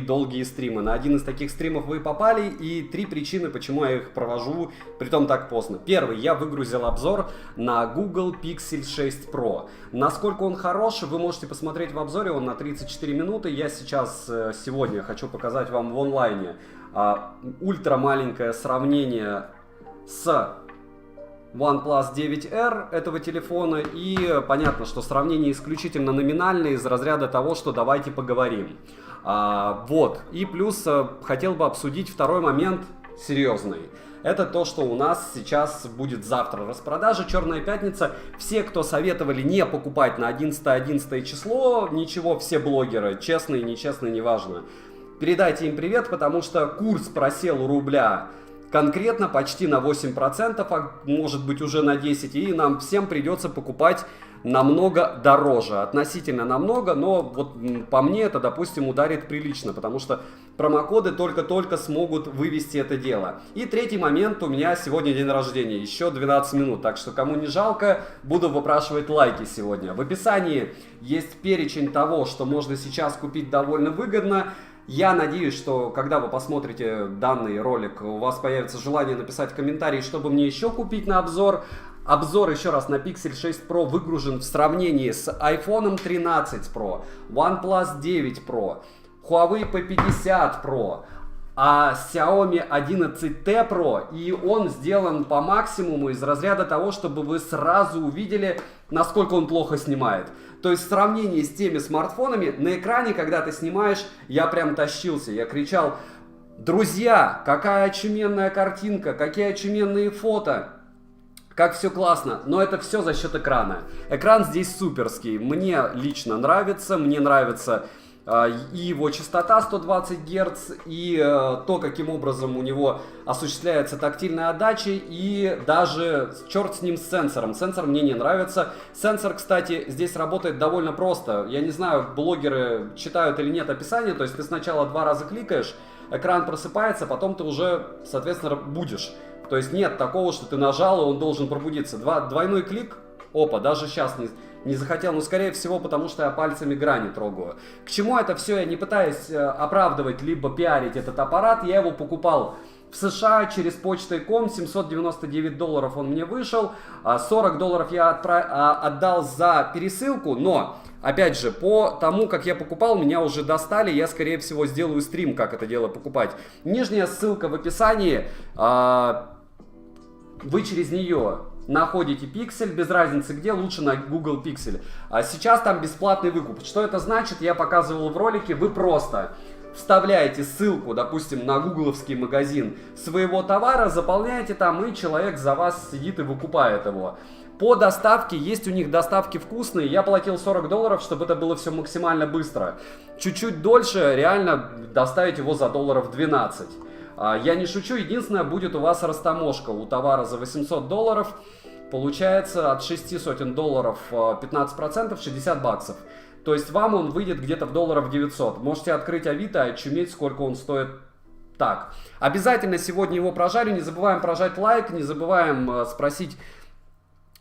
долгие стримы. На один из таких стримов вы попали, и 3 причины, почему я их провожу, притом так поздно. Первый, я выгрузил обзор на Google Pixel 6 Pro. Насколько он хорош, вы можете посмотреть в обзоре, он на 34 минуты. Я сейчас, сегодня хочу показать вам в онлайне ультра маленькое сравнение с OnePlus 9R этого телефона, и понятно, что сравнение исключительно номинальное из разряда того, что давайте поговорим. Вот, и плюс хотел бы обсудить второй момент серьезный. Это то, что у нас сейчас будет завтра распродажа, Черная пятница. Все, кто советовали не покупать на 11 число, ничего, все блогеры, честные, нечестные, неважно. Передайте им привет, потому что курс просел у рубля конкретно почти на 8%, а может быть уже на 10%, и нам всем придется покупать намного дороже, относительно намного, но вот по мне это, допустим, ударит прилично, потому что промокоды только-только смогут вывести это дело. И третий момент, у меня сегодня день рождения, еще 12 минут, так что кому не жалко, буду выпрашивать лайки сегодня. В описании есть перечень того, что можно сейчас купить довольно выгодно. Я надеюсь, что когда вы посмотрите данный ролик, у вас появится желание написать комментарий, чтобы мне еще купить на обзор. Обзор, еще раз, на Pixel 6 Pro выгружен в сравнении с iPhone 13 Pro, OnePlus 9 Pro, Huawei P50 Pro, Xiaomi 11T Pro, и он сделан по максимуму из разряда того, чтобы вы сразу увидели, насколько он плохо снимает. То есть в сравнении с теми смартфонами, на экране, когда ты снимаешь, я прям тащился, я кричал: друзья, какая очуменная картинка, какие очуменные фото, как все классно, но это все за счет экрана. Экран здесь суперский, мне лично нравится, мне нравится и его частота 120 Гц, и то, каким образом у него осуществляется тактильная отдача, и даже черт с ним с сенсором. Сенсор мне не нравится. Сенсор, кстати, здесь работает довольно просто. Я не знаю, блогеры читают или нет описание, то есть ты сначала 2 раза кликаешь, экран просыпается, потом ты уже, соответственно, будешь. То есть нет такого, что ты нажал, и он должен пробудиться. Двойной клик, опа, даже сейчас не захотел, но скорее всего потому, что я пальцами грани трогаю. К чему это все? Я не пытаюсь оправдывать либо пиарить этот аппарат, я его покупал в США через Почтой.com, $799 он мне вышел, $40 я отдал за пересылку, но, опять же, по тому, как я покупал, меня уже достали, я, скорее всего, сделаю стрим, как это дело покупать. Нижняя ссылка в описании, вы через нее находите Pixel, без разницы где, лучше на Google Pixel. Сейчас там бесплатный выкуп. Что это значит, я показывал в ролике, вы просто вставляете ссылку, допустим, на гугловский магазин своего товара, заполняете там, и человек за вас сидит и выкупает его. По доставке, есть у них доставки вкусные, я платил $40, чтобы это было все максимально быстро. Чуть-чуть дольше, реально доставить его за $12. Я не шучу, единственное, будет у вас растаможка у товара за $800, получается от 6 сотен долларов 15%, 60 баксов. То есть вам он выйдет где-то в $900. Можете открыть Авито и очуметь, сколько он стоит. Так, обязательно сегодня его прожарю, не забываем прожать лайк, не забываем спросить,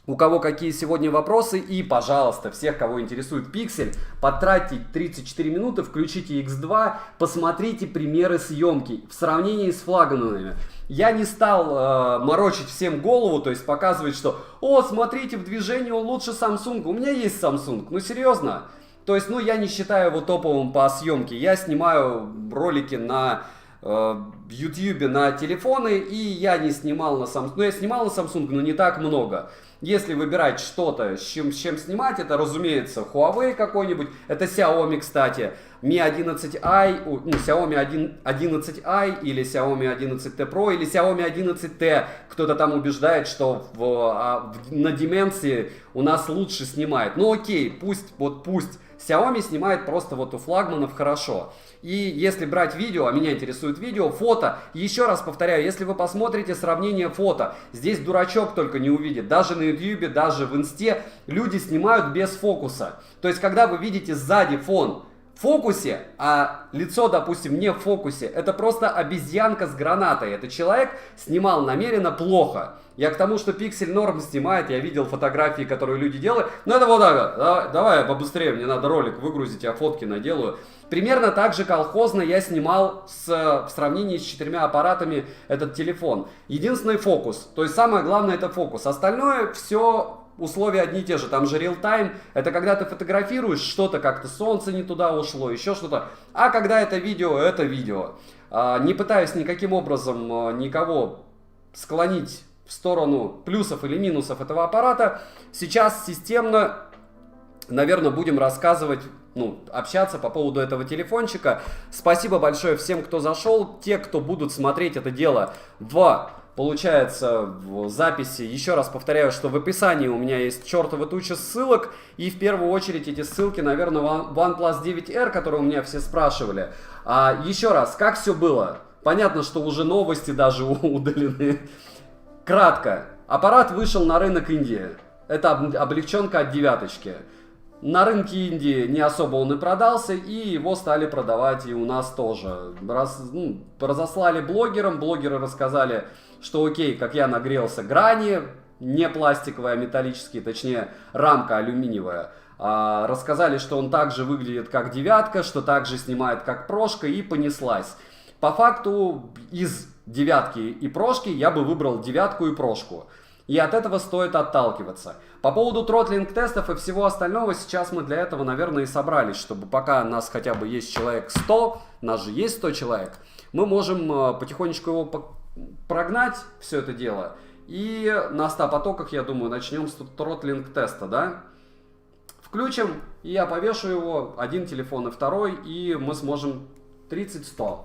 у кого какие сегодня вопросы, и, пожалуйста, всех, кого интересует Pixel, потратьте 34 минуты, включите X2, посмотрите примеры съемки в сравнении с флагманами. Я не стал морочить всем голову, то есть показывать, что «О, смотрите, в движении он лучше Samsung». У меня есть Samsung, ну серьезно. То есть, ну я не считаю его топовым по съемке. Я снимаю ролики на YouTube на телефоны, и я не снимал на Samsung. Ну я снимал на Samsung, но не так много. Если выбирать что-то, с чем снимать, это, разумеется, Huawei какой-нибудь, это Xiaomi, кстати, Mi 11i, ну, Xiaomi 11i или Xiaomi 11T Pro или Xiaomi 11T. Кто-то там убеждает, что на Dimensity у нас лучше снимает. Ну окей, пусть Xiaomi снимает просто вот у флагманов хорошо. И если брать видео, а меня интересует видео, фото, еще раз повторяю, если вы посмотрите сравнение фото, здесь дурачок только не увидит. Даже на YouTube, даже в Инсте люди снимают без фокуса. То есть, когда вы видите сзади фон фокусе, а лицо, допустим, не в фокусе. Это просто обезьянка с гранатой. Это человек снимал намеренно плохо. Я к тому, что Pixel норм снимает, я видел фотографии, которые люди делают. Ну это вот так, давай побыстрее, мне надо ролик выгрузить, я фотки наделаю. Примерно так же колхозно я снимал в сравнении с 4 аппаратами этот телефон. Единственный фокус, то есть самое главное это фокус. Остальное все условия одни и те же. Там же real-time, это когда ты фотографируешь что-то, как-то солнце не туда ушло, еще что-то. А когда это видео, это видео. Не пытаюсь никаким образом никого склонить в сторону плюсов или минусов этого аппарата. Сейчас системно, наверное, будем рассказывать, общаться по поводу этого телефончика. Спасибо большое всем, кто зашел. Те, кто будут смотреть это дело получается, в записи. Еще раз повторяю, что в описании у меня есть чертова туча ссылок. И в первую очередь эти ссылки, наверное, OnePlus 9R, которые у меня все спрашивали. Еще раз, как все было? Понятно, что уже новости даже удалены. Кратко. Аппарат вышел на рынок Индии. Это облегченка от девяточки. На рынке Индии не особо он и продался, и его стали продавать и у нас тоже. Разослали блогерам, блогеры рассказали, что окей, как я нагрелся, грани, не пластиковые, а металлические, точнее рамка алюминиевая. Рассказали, что он также выглядит как девятка, что также снимает как прошка, и понеслась. По факту из девятки и прошки я бы выбрал девятку и прошку. И от этого стоит отталкиваться. По поводу тротлинг тестов и всего остального, сейчас мы для этого, наверное, и собрались, чтобы пока нас хотя бы есть человек 100, нас же есть 100 человек, мы можем потихонечку его прогнать, все это дело. И на 100 потоках, я думаю, начнем с тротлинг теста, да? Включим, и я повешу его, один телефон и второй, и мы сможем 30-100.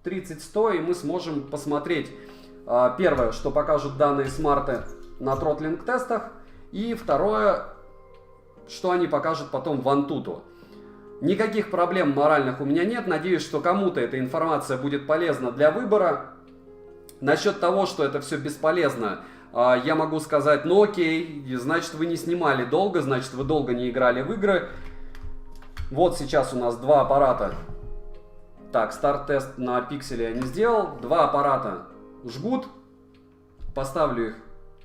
30-100, и мы сможем посмотреть. Первое, что покажут данные смарты на тротлинг тестах. И второе, что они покажут потом в Antutu. Никаких проблем моральных у меня нет. Надеюсь, что кому-то эта информация будет полезна для выбора. Насчет того, что это все бесполезно, я могу сказать, ну окей, значит вы не снимали долго, значит вы долго не играли в игры. Вот сейчас у нас два аппарата. Так, старт-тест на пикселе я не сделал. Два аппарата жгут. Поставлю их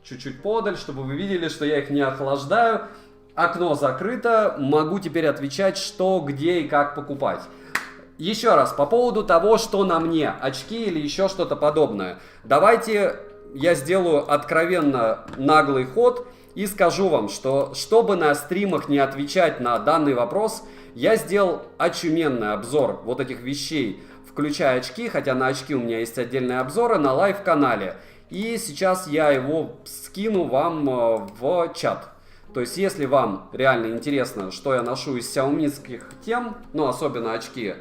чуть-чуть подаль, чтобы вы видели, что я их не охлаждаю. Окно закрыто. Могу теперь отвечать, что, где и как покупать. Еще раз, по поводу того, что на мне, очки или еще что-то подобное. Давайте я сделаю откровенно наглый ход и скажу вам, что чтобы на стримах не отвечать на данный вопрос, я сделал очуменный обзор вот этих вещей, включая очки, хотя на очки у меня есть отдельные обзоры на лайв-канале. И сейчас я его скину вам в чат. То есть, если вам реально интересно, что я ношу из xiaomi'ских тем, особенно очки,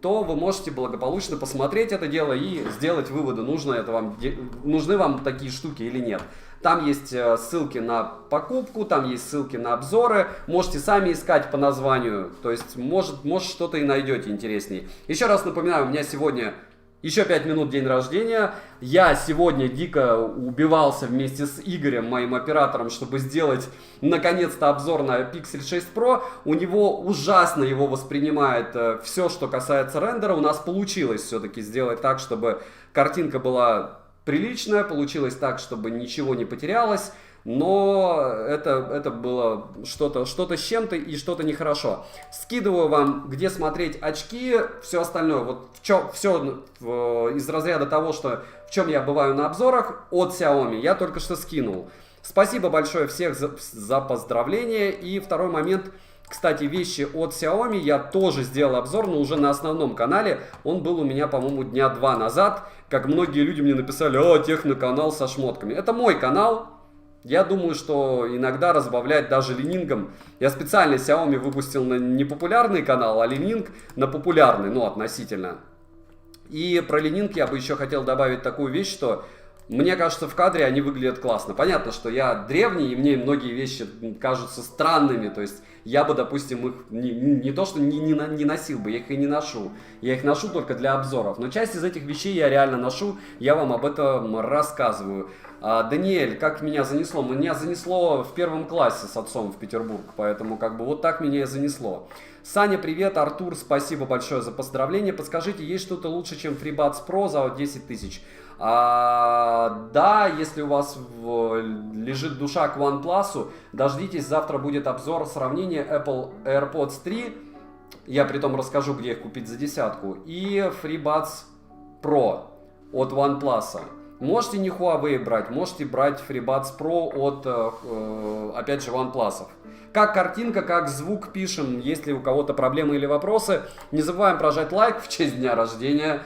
то вы можете благополучно посмотреть это дело и сделать выводы, нужны вам такие штуки или нет. Там есть ссылки на покупку, там есть ссылки на обзоры. Можете сами искать по названию. То есть, может что-то и найдете интереснее. Еще раз напоминаю, у меня сегодня еще 5 минут день рождения. Я сегодня дико убивался вместе с Игорем, моим оператором, чтобы сделать наконец-то обзор на Pixel 6 Pro. У него ужасно его воспринимает все, что касается рендера. У нас получилось все-таки сделать так, чтобы картинка была приличная, получилось так, чтобы ничего не потерялось, но это было что-то с чем-то и что-то нехорошо. Скидываю вам, где смотреть очки, все остальное, вот все из разряда того, что в чем я бываю на обзорах от Xiaomi, я только что скинул. Спасибо большое всех за поздравления. И второй момент. Кстати, вещи от Xiaomi я тоже сделал обзор, но уже на основном канале. Он был у меня, по-моему, дня 2 назад. Как многие люди мне написали, техноканал со шмотками. Это мой канал. Я думаю, что иногда разбавлять даже линингом. Я специально Xiaomi выпустил на непопулярный канал, а лининг на популярный, относительно. И про лининг я бы еще хотел добавить такую вещь, что мне кажется, в кадре они выглядят классно. Понятно, что я древний, и мне многие вещи кажутся странными. То есть я бы, допустим, их не то, что не носил бы, я их и не ношу. Я их ношу только для обзоров. Но часть из этих вещей я реально ношу, я вам об этом рассказываю. Даниэль, как меня занесло? Меня занесло в 1 классе с отцом в Петербург, поэтому вот так меня и занесло. Саня, привет. Артур, спасибо большое за поздравление. Подскажите, есть что-то лучше, чем FreeBuds Pro за 10 тысяч? Да, если у вас лежит душа к OnePlus, дождитесь, завтра будет обзор сравнения Apple AirPods 3. Я при том расскажу, где их купить за десятку. И FreeBuds Pro от OnePlus. Можете не Huawei брать, можете брать FreeBuds Pro от, опять же, OnePlus. Как картинка, как звук пишем. Если у кого-то проблемы или вопросы, не забываем прожать лайк в честь дня рождения.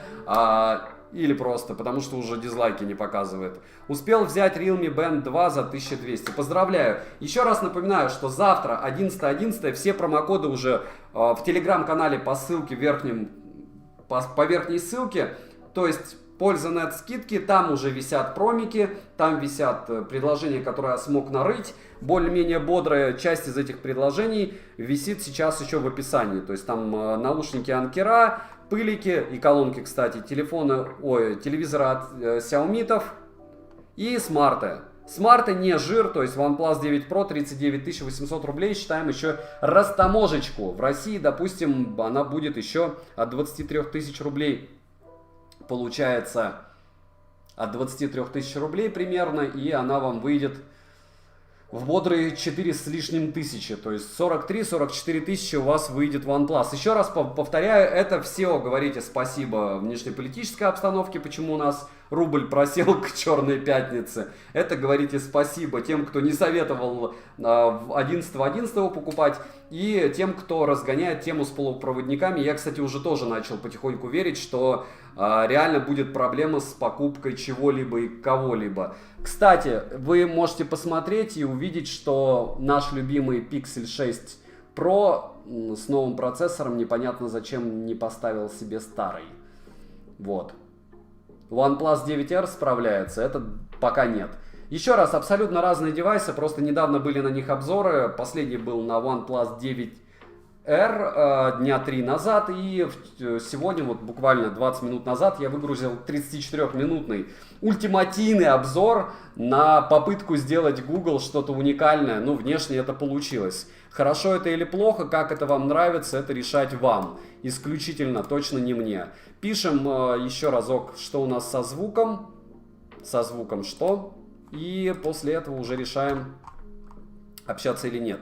Или просто, потому что уже дизлайки не показывает. Успел взять Realme Band 2 за 1200. Поздравляю. Еще раз напоминаю, что завтра, 11.11, все промокоды уже в телеграм-канале по ссылке верхнем, по верхней ссылке. То есть, Польза.нет скидки, там уже висят промики, там висят предложения, которые я смог нарыть. Более-менее бодрая часть из этих предложений висит сейчас еще в описании. То есть, там наушники Анкера, пылики и колонки, кстати, телевизоры от Xiaomi и смарты. Смарты не жир, то есть OnePlus 9 Pro 39 800 рублей, считаем еще растаможечку. В России, допустим, она будет еще от 23 тысяч рублей, получается, от 23 тысяч рублей примерно, и она вам выйдет в бодрые 4 с лишним тысячи, то есть 43-44 тысячи у вас выйдет OnePlus. Еще раз повторяю, это все говорите спасибо внешнеполитической обстановке, почему у нас рубль просел к черной пятнице. Это говорите спасибо тем, кто не советовал 11.11 покупать, и тем, кто разгоняет тему с полупроводниками. Я, кстати, уже тоже начал потихоньку верить, что реально будет проблема с покупкой чего-либо и кого-либо. Кстати, вы можете посмотреть и увидеть, что наш любимый Pixel 6 Pro с новым процессором непонятно зачем не поставил себе старый. Вот. OnePlus 9R справляется, это пока нет. Еще раз, абсолютно разные девайсы, просто недавно были на них обзоры. Последний был на OnePlus 9R дня 3 назад, и сегодня, вот буквально 20 минут назад, я выгрузил 34-минутный ультимативный обзор на попытку сделать Google что-то уникальное. Ну, внешне это получилось. Хорошо это или плохо, как это вам нравится, это решать вам. Исключительно, точно не мне. Пишем еще разок, что у нас со звуком. Со звуком что. И после этого уже решаем, общаться или нет.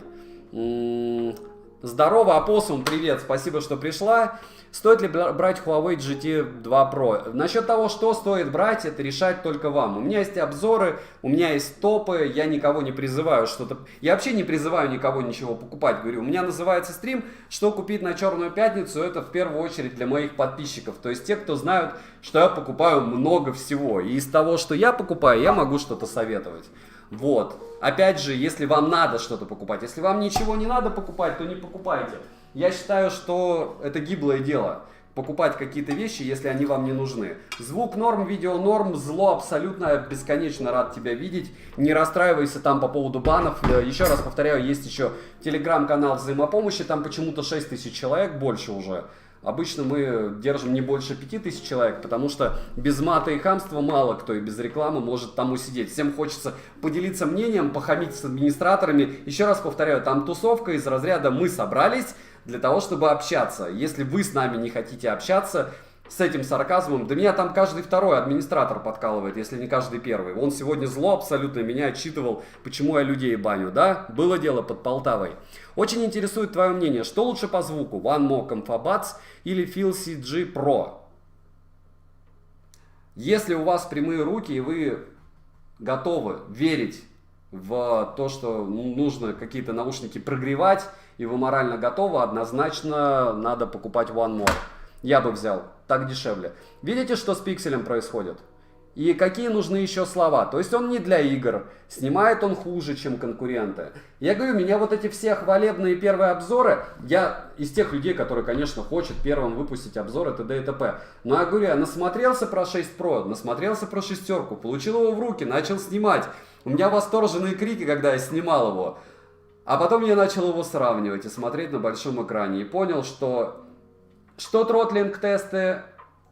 Здорово, Апоссум, привет, спасибо, что пришла. Стоит ли брать Huawei GT 2 Pro? Насчет того, что стоит брать, это решать только вам. У меня есть обзоры, у меня есть топы, я никого не призываю что-то... Я вообще не призываю никого ничего покупать, говорю. У меня называется стрим «Что купить на Черную пятницу?» Это в первую очередь для моих подписчиков. То есть те, кто знают, что я покупаю много всего. И из того, что я покупаю, я могу что-то советовать. Вот. Опять же, если вам надо что-то покупать, если вам ничего не надо покупать, то не покупайте. Я считаю, что это гиблое дело. Покупать какие-то вещи, если они вам не нужны. Звук норм, видео норм, зло абсолютно, бесконечно рад тебя видеть. Не расстраивайся там по поводу банов. Еще раз повторяю, есть еще телеграм-канал взаимопомощи, там почему-то 6 тысяч человек, больше уже. Обычно мы держим не больше 5000 человек, потому что без мата и хамства мало кто и без рекламы может там усидеть. Всем хочется поделиться мнением, похамить с администраторами. Еще раз повторяю, там тусовка из разряда «мы собрались для того, чтобы общаться». Если вы с нами не хотите общаться с этим сарказмом, да меня там каждый второй администратор подкалывает, если не каждый первый. Он сегодня зло абсолютно меня отчитывал, почему я людей баню, да? Было дело под Полтавой. Очень интересует твое мнение, что лучше по звуку, OneMo ComfoBuds или Feel CG Pro? Если у вас прямые руки и вы готовы верить в то, что нужно какие-то наушники прогревать, и вы морально готовы, однозначно надо покупать OneMo. Я бы взял, так дешевле. Видите, что с пикселем происходит? И какие нужны еще слова? То есть он не для игр, снимает он хуже, чем конкуренты. Я говорю, меня вот эти все хвалебные первые обзоры, я из тех людей, которые, конечно, хочет первым выпустить обзоры т.д. и т.п. Но я говорю, я насмотрелся про 6 Pro, насмотрелся про шестерку, получил его в руки, начал снимать. У меня восторженные крики, когда я снимал его. А потом я начал его сравнивать и смотреть на большом экране. И понял, что тротлинг-тесты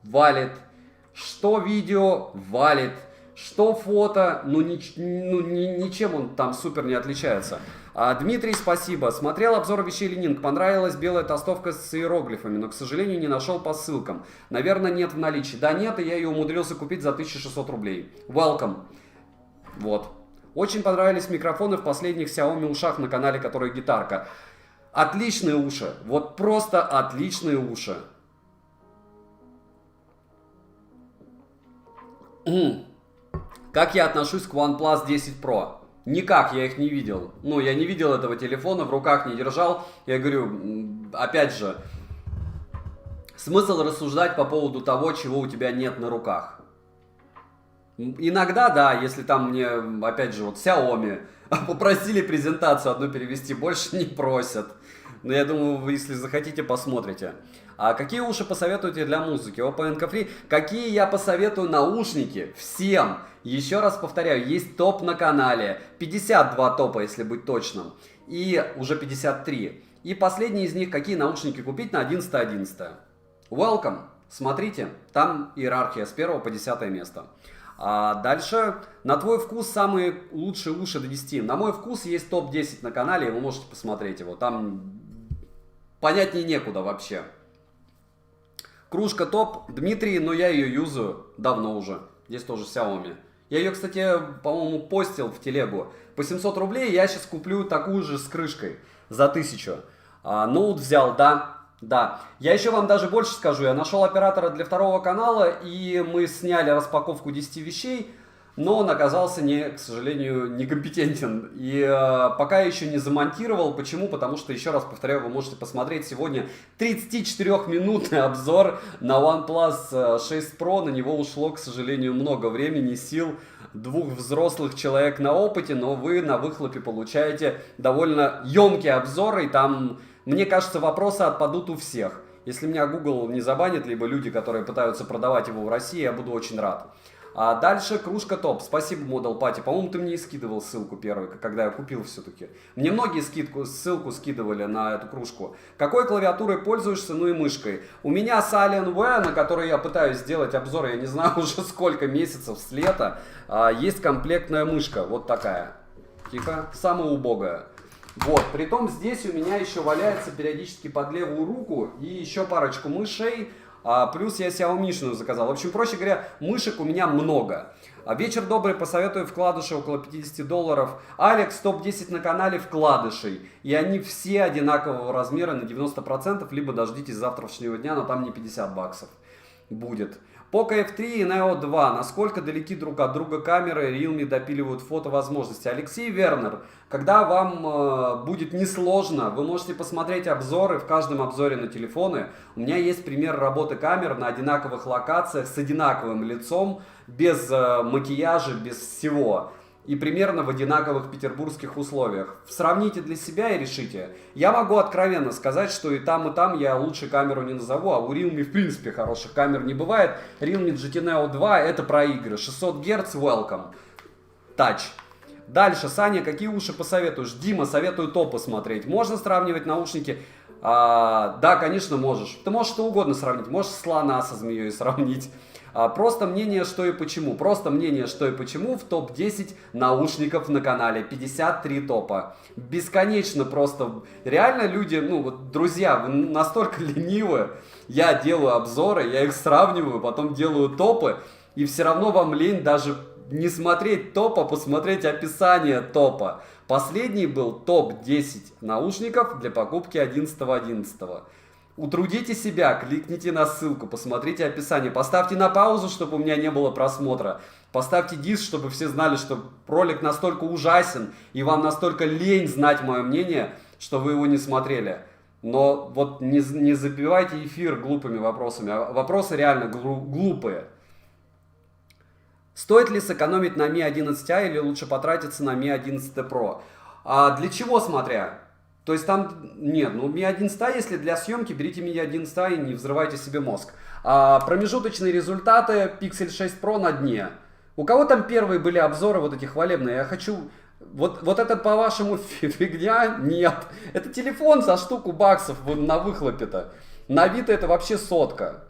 валит, что видео валит, что фото, ничем он там супер не отличается. Дмитрий, спасибо. Смотрел обзор вещей Ленинг. Понравилась белая толстовка с иероглифами, но, к сожалению, не нашел по ссылкам. Наверное, нет в наличии. Да нет, и я ее умудрился купить за 1600 рублей. Welcome. Вот. Очень понравились микрофоны в последних Xiaomi ушах на канале, который гитарка. Отличные уши. Вот просто отличные уши. Как я отношусь к OnePlus 10 Pro? Никак, я их не видел. Ну, я не видел этого телефона, в руках не держал. Я говорю, опять же, смысл рассуждать по поводу того, чего у тебя нет на руках. Иногда, да, если там мне, опять же, вот Xiaomi попросили презентацию одну перевести, больше не просят. Но я думаю, вы, если захотите, посмотрите. А какие уши посоветуете для музыки? Oppo NK Free. Какие я посоветую наушники? Всем. Еще раз повторяю, есть топ на канале. 52 топа, если быть точным. И уже 53. И последний из них, какие наушники купить на 11.11. Welcome. Смотрите, там иерархия с 1 по 10 место. А дальше, на твой вкус, самые лучшие уши до 10. На мой вкус есть топ-10 на канале, вы можете посмотреть его. Там понятнее некуда вообще. Кружка топ, Дмитрий, но я ее юзаю давно уже. Здесь тоже Xiaomi. Я ее, кстати, по-моему, постил в телегу. По 700 рублей я сейчас куплю такую же с крышкой за 1000. Ноут взял, да. Да, я еще вам даже больше скажу, я нашел оператора для второго канала, и мы сняли распаковку 10 вещей, но он оказался, к сожалению, некомпетентен. И пока еще не замонтировал. Почему? Потому что, еще раз повторяю, вы можете посмотреть сегодня 34-минутный обзор на OnePlus 6 Pro. На него ушло, к сожалению, много времени, сил, двух взрослых человек на опыте, но вы на выхлопе получаете довольно емкие обзоры, и там... Мне кажется, вопросы отпадут у всех. Если меня Google не забанит, либо люди, которые пытаются продавать его в России, я буду очень рад. А дальше кружка топ. Спасибо, Model Party. По-моему, ты мне и скидывал ссылку первой, когда я купил все-таки. Мне многие ссылку скидывали на эту кружку. Какой клавиатурой пользуешься, ну и мышкой? У меня с Alienware, на которой я пытаюсь сделать обзор, я не знаю уже сколько месяцев с лета, есть комплектная мышка. Вот такая. Тихо. Самая убогая. Вот, притом здесь у меня еще валяется периодически под левую руку и еще парочку мышей, плюс я Xiaomi-шную заказал. В общем, проще говоря, мышек у меня много. Вечер добрый, посоветую вкладыши около $50. Алекс, топ-10 на канале вкладышей. И они все одинакового размера на 90%, либо дождитесь завтрашнего дня, но там не 50 баксов будет. Poco F3 и Neo 2. Насколько далеки друг от друга камеры, Realme допиливают фотовозможности. Алексей Вернер, когда вам будет несложно, вы можете посмотреть обзоры, в каждом обзоре на телефоны. У меня есть пример работы камер на одинаковых локациях с одинаковым лицом, без макияжа, без всего. И примерно в одинаковых петербургских условиях. Сравните для себя и решите. Я могу откровенно сказать, что и там я лучше камеру не назову, а у Realme в принципе хороших камер не бывает. Realme GT Neo 2 это про игры. 600 Гц, welcome. Touch. Дальше, Саня, какие уши посоветуешь? Дима, советую топ посмотреть. Можно сравнивать наушники? Да, конечно, можешь. Ты можешь что угодно сравнить. Можешь слона со змеей сравнить. Просто мнение, что и почему. Просто мнение, что и почему в топ-10 наушников на канале. 53 топа. Бесконечно просто. Реально люди, ну вот, друзья, вы настолько ленивы. Я делаю обзоры, я их сравниваю, потом делаю топы. И все равно вам лень даже не смотреть топ, а посмотреть описание топа. Последний был топ-10 наушников для покупки 11.11. Утрудите себя, кликните на ссылку, посмотрите описание, поставьте на паузу, чтобы у меня не было просмотра, поставьте диск, чтобы все знали, что ролик настолько ужасен и вам настолько лень знать мое мнение, что вы его не смотрели. Но вот не забивайте эфир глупыми вопросами, а вопросы реально глупые. Стоит ли сэкономить на Mi 11i или лучше потратиться на Mi 11 Pro? Для чего смотря? То есть там, нет, ну Mi 11i, если для съемки, берите Mi 11i и не взрывайте себе мозг. Промежуточные результаты Pixel 6 Pro на дне. У кого там первые были обзоры вот эти хвалебные? Я хочу... Вот это, по-вашему, фигня? Нет. Это телефон за штуку баксов на выхлопе-то. На Авито это вообще сотка.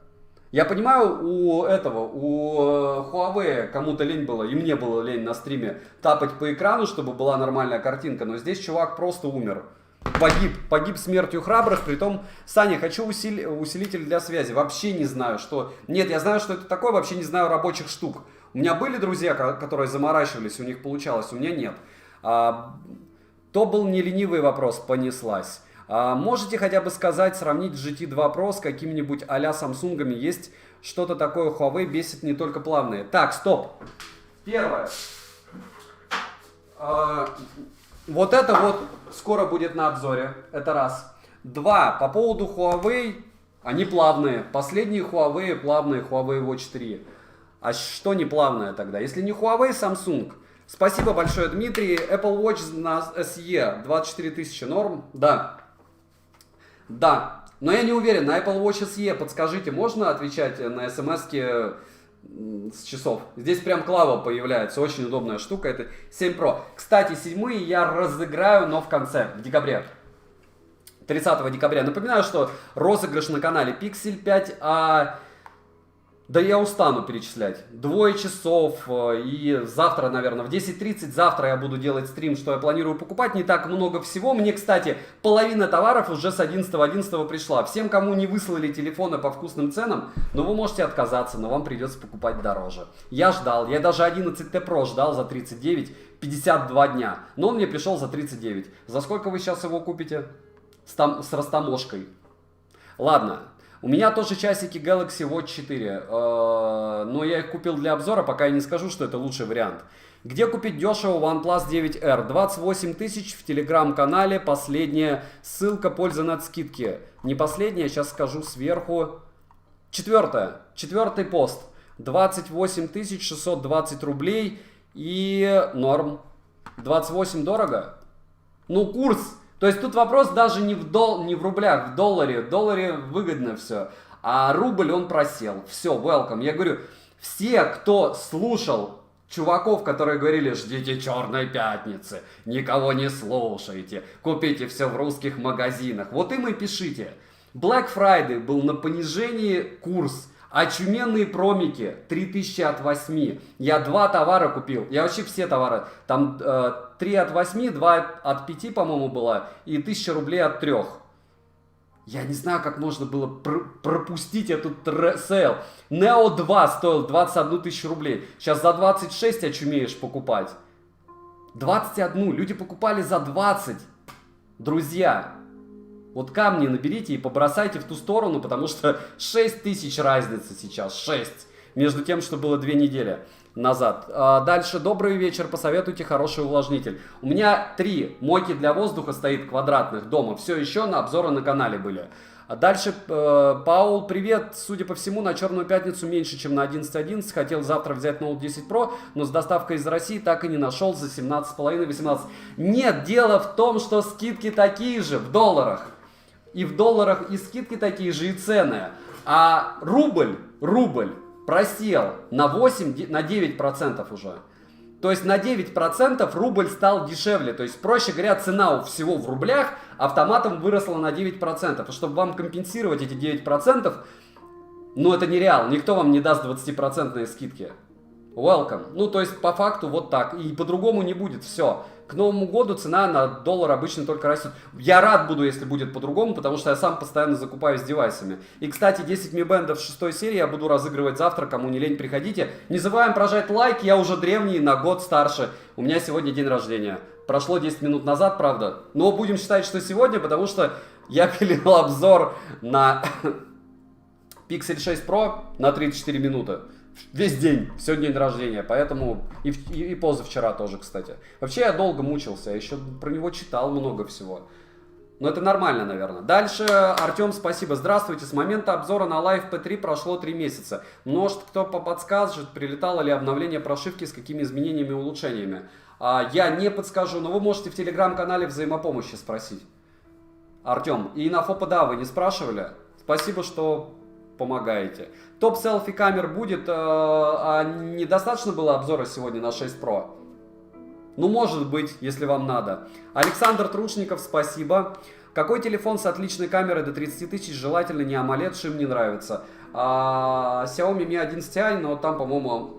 Я понимаю, у Huawei кому-то лень было, и мне было лень на стриме тапать по экрану, чтобы была нормальная картинка, но здесь чувак просто умер. Погиб смертью храбрых, притом, Саня, хочу усилитель для связи. Вообще не знаю, что... Нет, я знаю, что это такое, вообще не знаю рабочих штук. У меня были друзья, которые заморачивались, у них получалось, у меня нет. То был не ленивый вопрос, понеслась. Можете хотя бы сказать, сравнить GT2 Pro с какими-нибудь а-ля Samsung'ами? Есть что-то такое, Huawei бесит не только плавные. Так, стоп. Первое. Вот это вот скоро будет на обзоре. Это раз. Два. По поводу Huawei. Они плавные. Последние Huawei плавные. Huawei Watch 3. А что не плавное тогда? Если не Huawei, Samsung. Спасибо большое, Дмитрий. Apple Watch на SE. 24 тысячи норм? Да. Да. Но я не уверен. На Apple Watch SE, подскажите, можно отвечать на смс-ки с часов? Здесь прям клава появляется, очень удобная штука, это 7 Pro. Кстати, 7-е я разыграю, но в конце, в декабре. 30 декабря. Напоминаю, что розыгрыш на канале Pixel 5, да я устану перечислять. 2 часов, и завтра, наверное, в 10:30 завтра я буду делать стрим, что я планирую покупать. Не так много всего. Мне, кстати, половина товаров уже с 11.11 пришла. Всем, кому не выслали телефоны по вкусным ценам, но вы можете отказаться, но вам придется покупать дороже. Я ждал, я даже 11T Pro ждал за 39, 52 дня. Но он мне пришел за 39. За сколько вы сейчас его купите? С растаможкой. Ладно. У меня тоже часики Galaxy Watch 4, но я их купил для обзора, пока я не скажу, что это лучший вариант. Где купить дешево OnePlus 9R? 28 тысяч в телеграм-канале, последняя ссылка, польза от скидки. Не последняя, сейчас скажу сверху. Четвертый пост. 28 620 рублей и норм. 28 дорого? Ну, курс. То есть тут вопрос даже не в рублях, в долларе. В долларе выгодно все. А рубль он просел. Все, welcome. Я говорю, все, кто слушал чуваков, которые говорили, ждите Черной пятницы, никого не слушайте, купите все в русских магазинах. Вот им и пишите. Black Friday был на понижении курс. Очуменные промики 3000 от 8. Я 2 товара купил. Я вообще все товары. Там 3 от 8, 2 от 5, по-моему, было. И 1000 рублей от 3. Я не знаю, как можно было пропустить этот сейл. Neo 2 стоил 21 тысячу рублей. Сейчас за 26 очумеешь покупать. 21. Люди покупали за 20. Друзья. Вот камни наберите и побросайте в ту сторону, потому что 6 тысяч разницы сейчас, 6, между тем, что было 2 недели назад. Дальше, добрый вечер, посоветуйте хороший увлажнитель. У меня 3 мойки для воздуха стоит квадратных дома, все еще на обзоры на канале были. Дальше, Паул, привет, судя по всему, на Черную пятницу меньше, чем на 11.11, хотел завтра взять Note 10 Pro, но с доставкой из России так и не нашел за 17,5-18. Нет, дело в том, что скидки такие же в долларах. И в долларах и скидки такие же, и цены. А рубль просел на 9% уже. То есть на 9% рубль стал дешевле. То есть, проще говоря, цена у всего в рублях автоматом выросла на 9%. И чтобы вам компенсировать эти 9%, ну это нереально. Никто вам не даст 20% скидки. Welcome. Ну, то есть, по факту вот так. И по-другому не будет. Все. К Новому году цена на доллар обычно только растет. Я рад буду, если будет по-другому, потому что я сам постоянно закупаюсь девайсами. И, кстати, 10 Mi Band 6 серии я буду разыгрывать завтра. Кому не лень, приходите. Не забываем прожать лайк. Я уже древний, на год старше. У меня сегодня день рождения. Прошло 10 минут назад, правда. Но будем считать, что сегодня, потому что я пилил обзор на Pixel 6 Pro на 34 минуты. Весь день, сегодня день рождения, поэтому и позавчера тоже, кстати. Вообще я долго мучился, я еще про него читал много всего. Но это нормально, наверное. Дальше, Артем, спасибо. Здравствуйте, с момента обзора на Live P3 прошло 3 месяца. Может, кто подскажет, прилетало ли обновление прошивки, с какими изменениями и улучшениями. Я не подскажу, но вы можете в телеграм-канале взаимопомощи спросить. Артем, и на ФОПа вы не спрашивали? Спасибо, что помогаете. Топ селфи камер будет, недостаточно было обзора сегодня на 6 Pro? Ну, может быть, если вам надо. Александр Трушников, спасибо. Какой телефон с отличной камерой до 30 тысяч, желательно не AMOLED, шим не нравится. Xiaomi Mi 11i, но там, по-моему,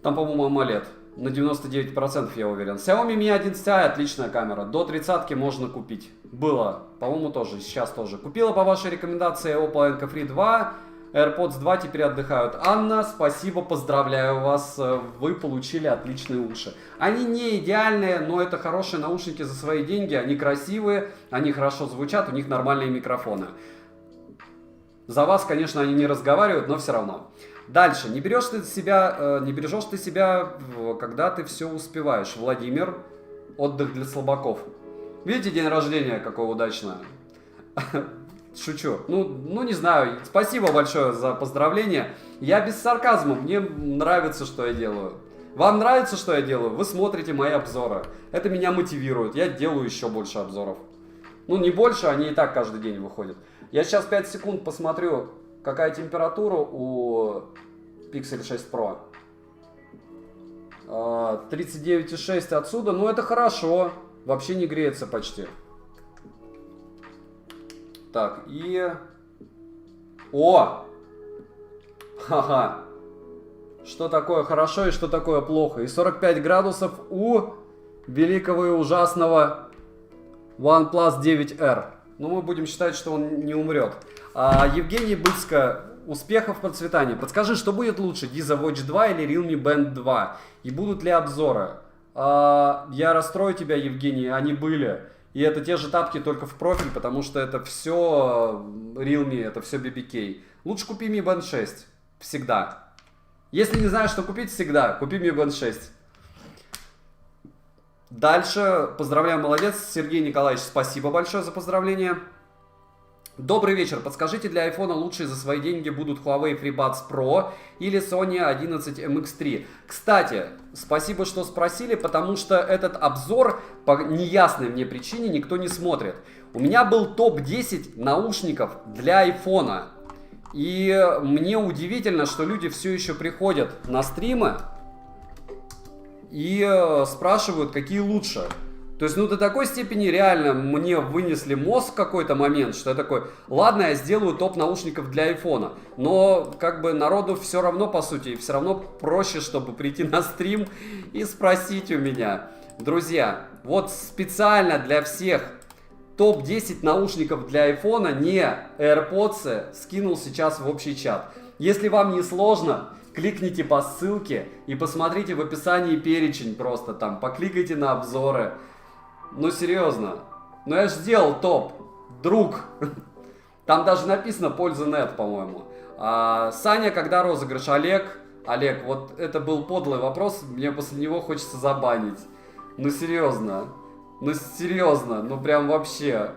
AMOLED. На 99% я уверен. Xiaomi Mi 11i отличная камера. До 30-ки можно купить. Было. По-моему, тоже. Сейчас тоже. Купила по вашей рекомендации Oppo Enco Free 2. AirPods 2 теперь отдыхают. Анна, спасибо, поздравляю вас. Вы получили отличные уши. Они не идеальные, но это хорошие наушники за свои деньги. Они красивые, они хорошо звучат, у них нормальные микрофоны. За вас, конечно, они не разговаривают, но все равно. Дальше. Не бережешь ты себя, когда ты все успеваешь. Владимир. Отдых для слабаков. Видите, день рождения какое удачное. Шучу. Ну, не знаю. Спасибо большое за поздравление. Я без сарказма. Мне нравится, что я делаю. Вам нравится, что я делаю? Вы смотрите мои обзоры. Это меня мотивирует. Я делаю еще больше обзоров. Ну, не больше, они и так каждый день выходят. Я сейчас 5 секунд посмотрю, какая температура у Pixel 6 Pro. 39,6 отсюда. Ну, это хорошо. Вообще не греется почти. Так, и... О! Ха-ха. Что такое хорошо и что такое плохо. И 45 градусов у великого и ужасного OnePlus 9R. Ну, мы будем считать, что он не умрет. Евгений Быцко. Успехов в процветании. Подскажи, что будет лучше, Giza Watch 2 или Realme Band 2? И будут ли обзоры? Я расстрою тебя, Евгений, они были. И это те же тапки, только в профиль, потому что это все Realme, это все BBK. Лучше купи Mi Band 6. Всегда. Если не знаешь, что купить, всегда. Купи Mi Band 6. Дальше. Поздравляю, молодец. Сергей Николаевич, спасибо большое за поздравление. Добрый вечер. Подскажите, для iPhone лучшие за свои деньги будут Huawei FreeBuds Pro или Sony 11 MX3? Кстати, спасибо, что спросили, потому что этот обзор по неясной мне причине никто не смотрит. У меня был топ-10 наушников для iPhone. И мне удивительно, что люди все еще приходят на стримы и спрашивают, какие лучше. То есть, ну, до такой степени реально мне вынесли мозг в какой-то момент, что я такой, ладно, я сделаю топ наушников для айфона. Но, как бы, народу все равно, по сути, все равно проще, чтобы прийти на стрим и спросить у меня. Друзья, вот специально для всех топ-10 наушников для айфона, не AirPods, скинул сейчас в общий чат. Если вам не сложно, кликните по ссылке и посмотрите в описании перечень просто там, покликайте на обзоры. Ну, серьезно. Ну, я же сделал топ. Друг. Там даже написано польза.нет, по-моему. Саня, когда розыгрыш? Олег, вот это был подлый вопрос. Мне после него хочется забанить. Ну, серьезно. Ну, прям вообще.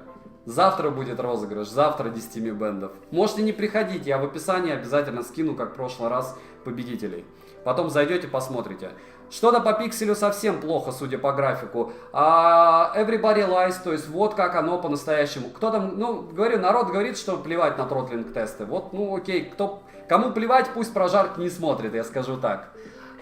Завтра будет розыгрыш. Завтра 10 Mi Band'ов. Можете не приходить. Я в описании обязательно скину, как в прошлый раз, победителей. Потом зайдете, посмотрите. Что-то по пикселю совсем плохо, судя по графику. Everybody lies, то есть вот как оно по-настоящему. Кто там, ну, говорю, народ говорит, что плевать на тротлинг-тесты. Вот, ну, окей, кому плевать, пусть прожарки не смотрит, я скажу так.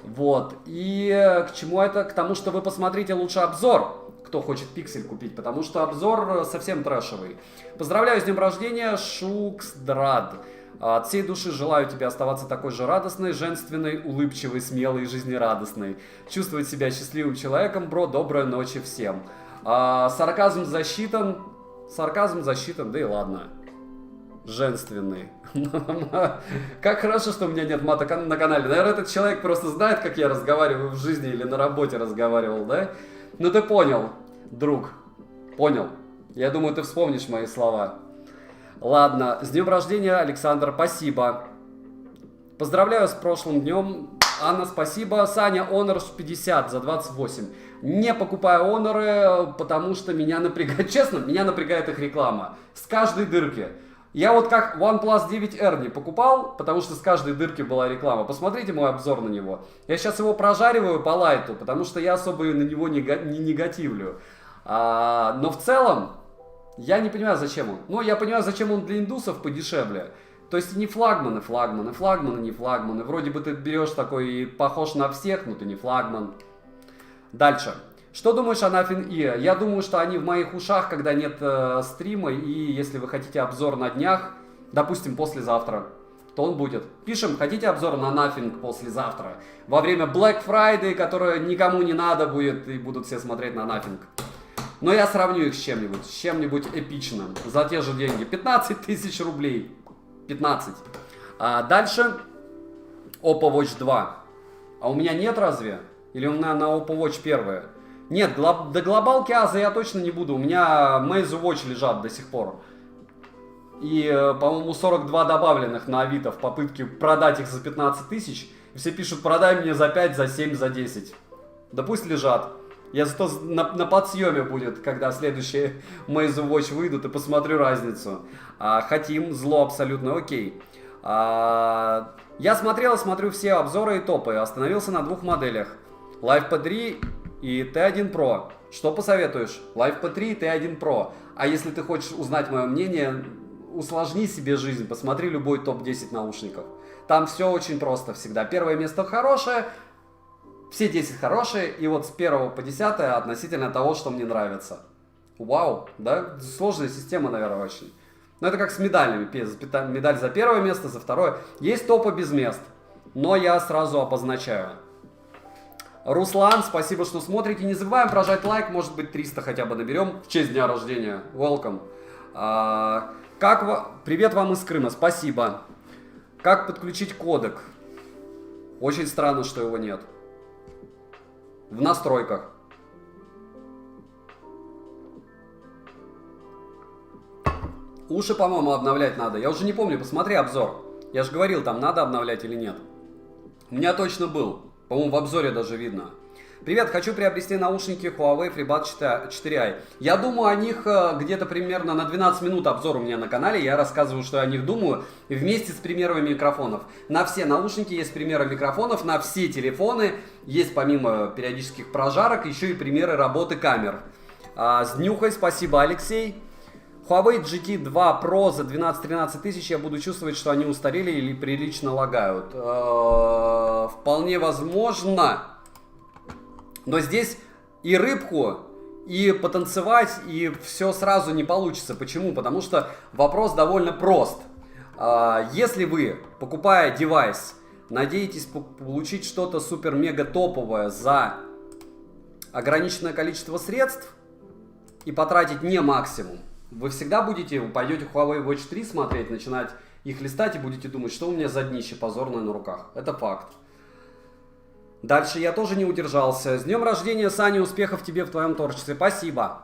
Вот, и к чему это? К тому, что вы посмотрите лучше обзор, кто хочет пиксель купить, потому что обзор совсем трэшевый. Поздравляю с днем рождения, Шуксдрад. От всей души желаю тебе оставаться такой же радостной, женственной, улыбчивой, смелой и жизнерадостной. Чувствовать себя счастливым человеком, бро. Доброй ночи всем. Сарказм засчитан, да и ладно. Женственный. Как хорошо, что у меня нет мата на канале. Наверное, этот человек просто знает, как я разговариваю в жизни или на работе разговаривал, да? Ну ты понял, друг. Понял. Я думаю, ты вспомнишь мои слова. Ладно, с днем рождения, Александр, спасибо. Поздравляю с прошлым днем. Анна, спасибо. Саня, Honor 50 за 28. Не покупаю Honor, потому что меня напрягает, честно, меня напрягает их реклама. С каждой дырки. Я вот как OnePlus 9R не покупал, потому что с каждой дырки была реклама. Посмотрите мой обзор на него. Я сейчас его прожариваю по лайту, потому что я особо на него не негативлю. Но в целом, я не понимаю, зачем он. Ну, я понимаю, зачем он для индусов подешевле. То есть не флагманы, не флагманы. Вроде бы ты берешь такой и похож на всех, но ты не флагман. Дальше. Что думаешь о Nothing E? Я думаю, что они в моих ушах, когда нет стрима, и если вы хотите обзор на днях, допустим, послезавтра, то он будет. Пишем, хотите обзор на Nothing послезавтра, во время Black Friday, которое никому не надо будет, и будут все смотреть на Nothing. Но я сравню их с чем-нибудь эпичным, за те же деньги. 15 тысяч рублей. 15. Дальше Oppo Watch 2. А у меня нет разве? Или у меня на Oppo Watch первые? Нет, до глобалки Аза я точно не буду. У меня Meizu Watch лежат до сих пор. И, по-моему, 42 добавленных на Авито в попытке продать их за 15 тысяч. И все пишут, продай мне за 5, за 7, за 10. Да пусть лежат. Я зато на подсъеме будет, когда следующие Meizu Watch выйдут, и посмотрю разницу. Хотим, зло абсолютно, окей. Я смотрю все обзоры и топы. Остановился на двух моделях. Live P3 и T1 Pro. Что посоветуешь? Live P3 и T1 Pro. А если ты хочешь узнать мое мнение, усложни себе жизнь. Посмотри любой топ-10 наушников. Там все очень просто всегда. Первое место хорошее, все 10 хорошие, и вот с 1 по 10 относительно того, что мне нравится. Вау, да? Сложная система, наверное, очень. Но это как с медалями. Медаль за первое место, за второе. Есть топы без мест, но я сразу обозначаю. Руслан, спасибо, что смотрите. Не забываем прожать лайк, может быть 300 хотя бы наберем в честь дня рождения. Welcome. Привет вам из Крыма, спасибо. Как подключить кодек? Очень странно, что его нет. В настройках. Уши, по-моему, обновлять надо. Я уже не помню, посмотри обзор. Я же говорил, там надо обновлять или нет. У меня точно был. По-моему, в обзоре даже видно. Привет, хочу приобрести наушники Huawei FreeBuds 4i. Я думаю о них где-то примерно на 12 минут обзор у меня на канале. Я рассказываю, что я о них думаю, вместе с примерами микрофонов. На все наушники есть примеры микрофонов, на все телефоны есть помимо периодических прожарок еще и примеры работы камер. С днюхой, спасибо, Алексей. Huawei GT2 Pro за 12-13 тысяч, я буду чувствовать, что они устарели или прилично лагают. Вполне возможно. Но здесь и рыбку, и потанцевать, и все сразу не получится. Почему? Потому что вопрос довольно прост. Если вы, покупая девайс, надеетесь получить что-то супер-мега топовое за ограниченное количество средств и потратить не максимум, вы всегда пойдете Huawei Watch 3 смотреть, начинать их листать и будете думать, что у меня за днище позорное на руках. Это факт. Дальше я тоже не удержался. С днем рождения, Саня, успехов тебе в твоем творчестве. Спасибо.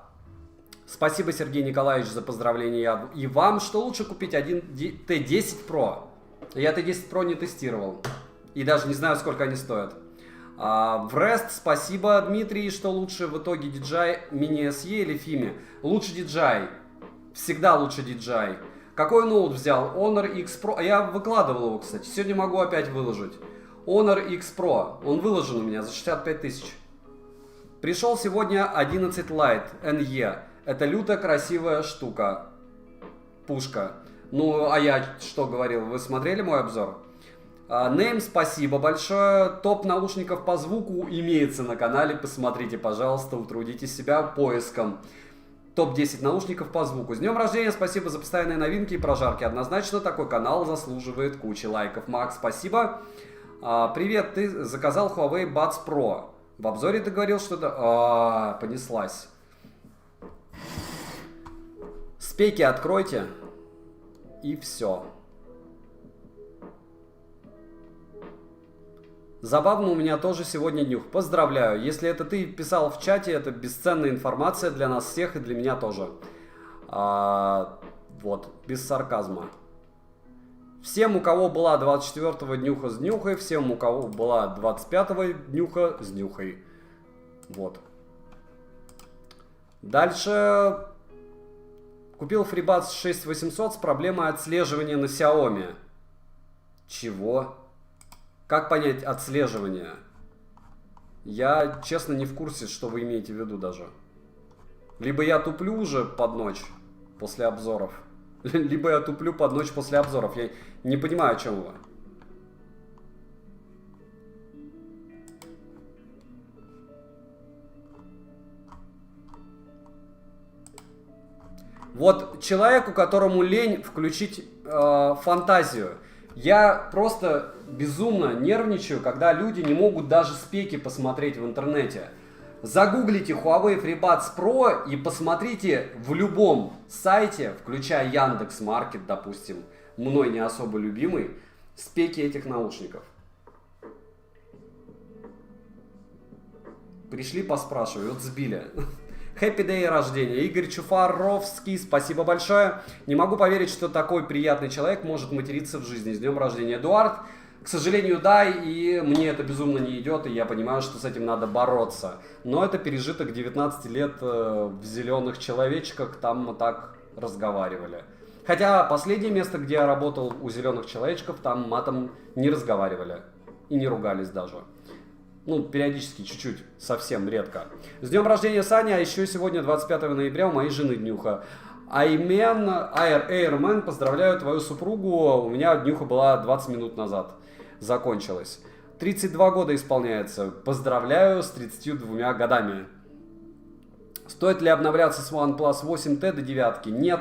Спасибо, Сергей Николаевич, за поздравления. И вам, что лучше купить один T10 Pro? Я T10 Pro не тестировал. И даже не знаю, сколько они стоят. В REST спасибо, Дмитрий, что лучше в итоге DJI Mini SE или FIMI? Лучше DJI. Всегда лучше DJI. Какой ноут взял? Honor X Pro. Я выкладывал его, кстати. Сегодня могу опять выложить. Honor X Pro. Он выложен у меня за 65 тысяч. Пришел сегодня 11 Lite NE. Это люто красивая штука. Пушка. Ну, а я что говорил? Вы смотрели мой обзор? Name, спасибо большое. Топ наушников по звуку имеется на канале. Посмотрите, пожалуйста, утрудите себя поиском. Топ-10 наушников по звуку. С днем рождения, спасибо за постоянные новинки и прожарки. Однозначно такой канал заслуживает кучи лайков. Макс, спасибо. Привет, ты заказал Huawei Buds Pro. В обзоре ты говорил что-то... понеслась. Спеки откройте. И все. Забавно, у меня тоже сегодня днюх. Поздравляю. Если это ты писал в чате, это бесценная информация для нас всех и для меня тоже. Вот, без сарказма. Всем, у кого была 24-го днюха с днюхой, всем, у кого была 25-го днюха с днюхой. Вот. Дальше. Купил FreeBuds 6800 с проблемой отслеживания на Xiaomi. Чего? Как понять отслеживание? Я, честно, не в курсе, что вы имеете в виду даже. Либо я туплю уже под ночь после обзоров, либо я туплю под ночь после обзоров. Я не понимаю, о чем вы. Вот человеку, которому лень включить фантазию. Я просто безумно нервничаю, когда люди не могут даже спеки посмотреть в интернете. Загуглите Huawei FreeBuds Pro и посмотрите в любом сайте, включая Яндекс.Маркет, допустим, мной не особо любимый, спеки этих наушников. Пришли поспрашивать, вот сбили. Happy Day рождения. Игорь Чуфаровский, спасибо большое. Не могу поверить, что такой приятный человек может материться в жизни. С днем рождения, Эдуард. К сожалению, да, и мне это безумно не идет, и я понимаю, что с этим надо бороться. Но это пережиток 19 лет в зеленых человечках, там мы так разговаривали. Хотя последнее место, где я работал у зеленых человечков, там матом не разговаривали и не ругались даже. Ну, периодически, чуть-чуть, совсем редко. С днем рождения, Саня, а еще сегодня, 25 ноября, у моей жены днюха. Airman, поздравляю твою супругу, у меня днюха была 20 минут назад, закончилась. 32 года исполняется, поздравляю с 32 годами. Стоит ли обновляться с OnePlus 8T до 9? Нет.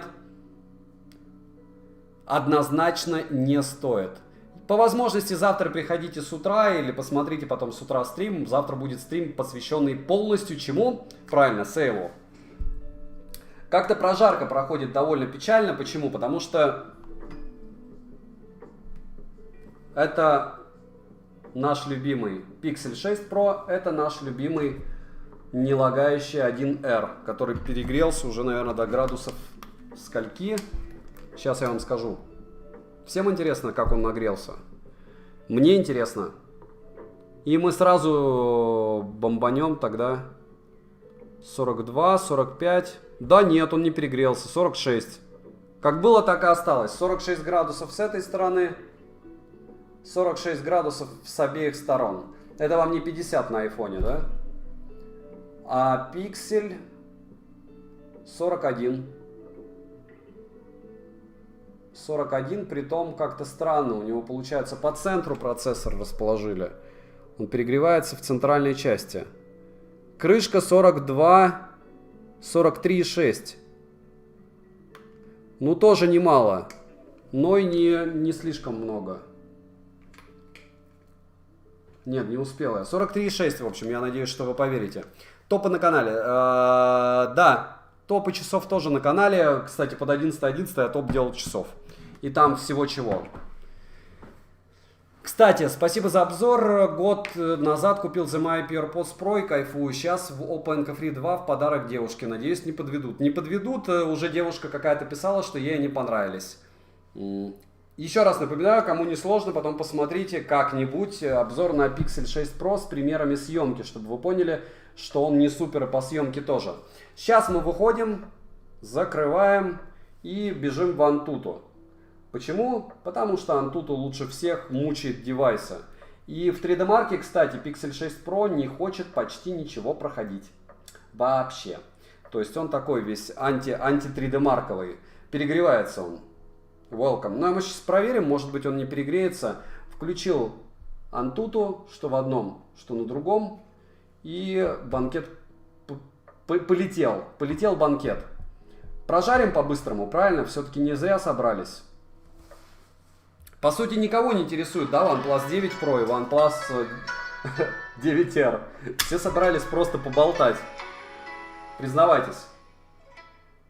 Однозначно не стоит. По возможности завтра приходите с утра или посмотрите потом с утра стрим. Завтра будет стрим, посвященный полностью чему? Правильно, сейлу. Как-то прожарка проходит довольно печально. Почему? Потому что это наш любимый Pixel 6 Pro, это наш любимый нелагающий 1R, который перегрелся уже, наверное, до градусов скольки. Сейчас я вам скажу. Всем интересно, как он нагрелся? Мне интересно. И мы сразу бомбанем тогда 42, 45. Да нет, он не перегрелся. 46. Как было, так и осталось. 46 градусов с этой стороны. 46 градусов с обеих сторон. Это вам не 50 на айфоне, да? А пиксель 41. 41, притом как-то странно. У него, получается, по центру процессор расположили. Он перегревается в центральной части. Крышка 42, 43,6. Ну, тоже немало. Но и не слишком много. Нет, не успел я. 43,6, в общем, я надеюсь, что вы поверите. Топы на канале. Да, топы часов тоже на канале. Кстати, под 11.11 я топ делал часов. И там всего чего. Кстати, спасибо за обзор. Год назад купил The My AirPods Pro и кайфую. Сейчас в Oppo Enco Free 2 в подарок девушке. Надеюсь, не подведут. Не подведут. Уже девушка какая-то писала, что ей не понравились. Еще раз напоминаю, кому не сложно, потом посмотрите как-нибудь обзор на Pixel 6 Pro с примерами съемки, чтобы вы поняли, что он не супер и по съемке тоже. Сейчас мы выходим, закрываем и бежим в Antutu. Почему? Потому что Antutu лучше всех мучает девайсы. И в 3D Mark, кстати, Pixel 6 Pro не хочет почти ничего проходить. Вообще. То есть он такой весь анти-3D Mark'овый. Перегревается он. Welcome. Ну, а мы сейчас проверим, может быть, он не перегреется. Включил Antutu, что в одном, что на другом. И банкет полетел. Полетел банкет. Прожарим по-быстрому, правильно? Все-таки не зря собрались. По сути, никого не интересует, да, OnePlus 9 Pro и OnePlus 9R. Все собрались просто поболтать. Признавайтесь.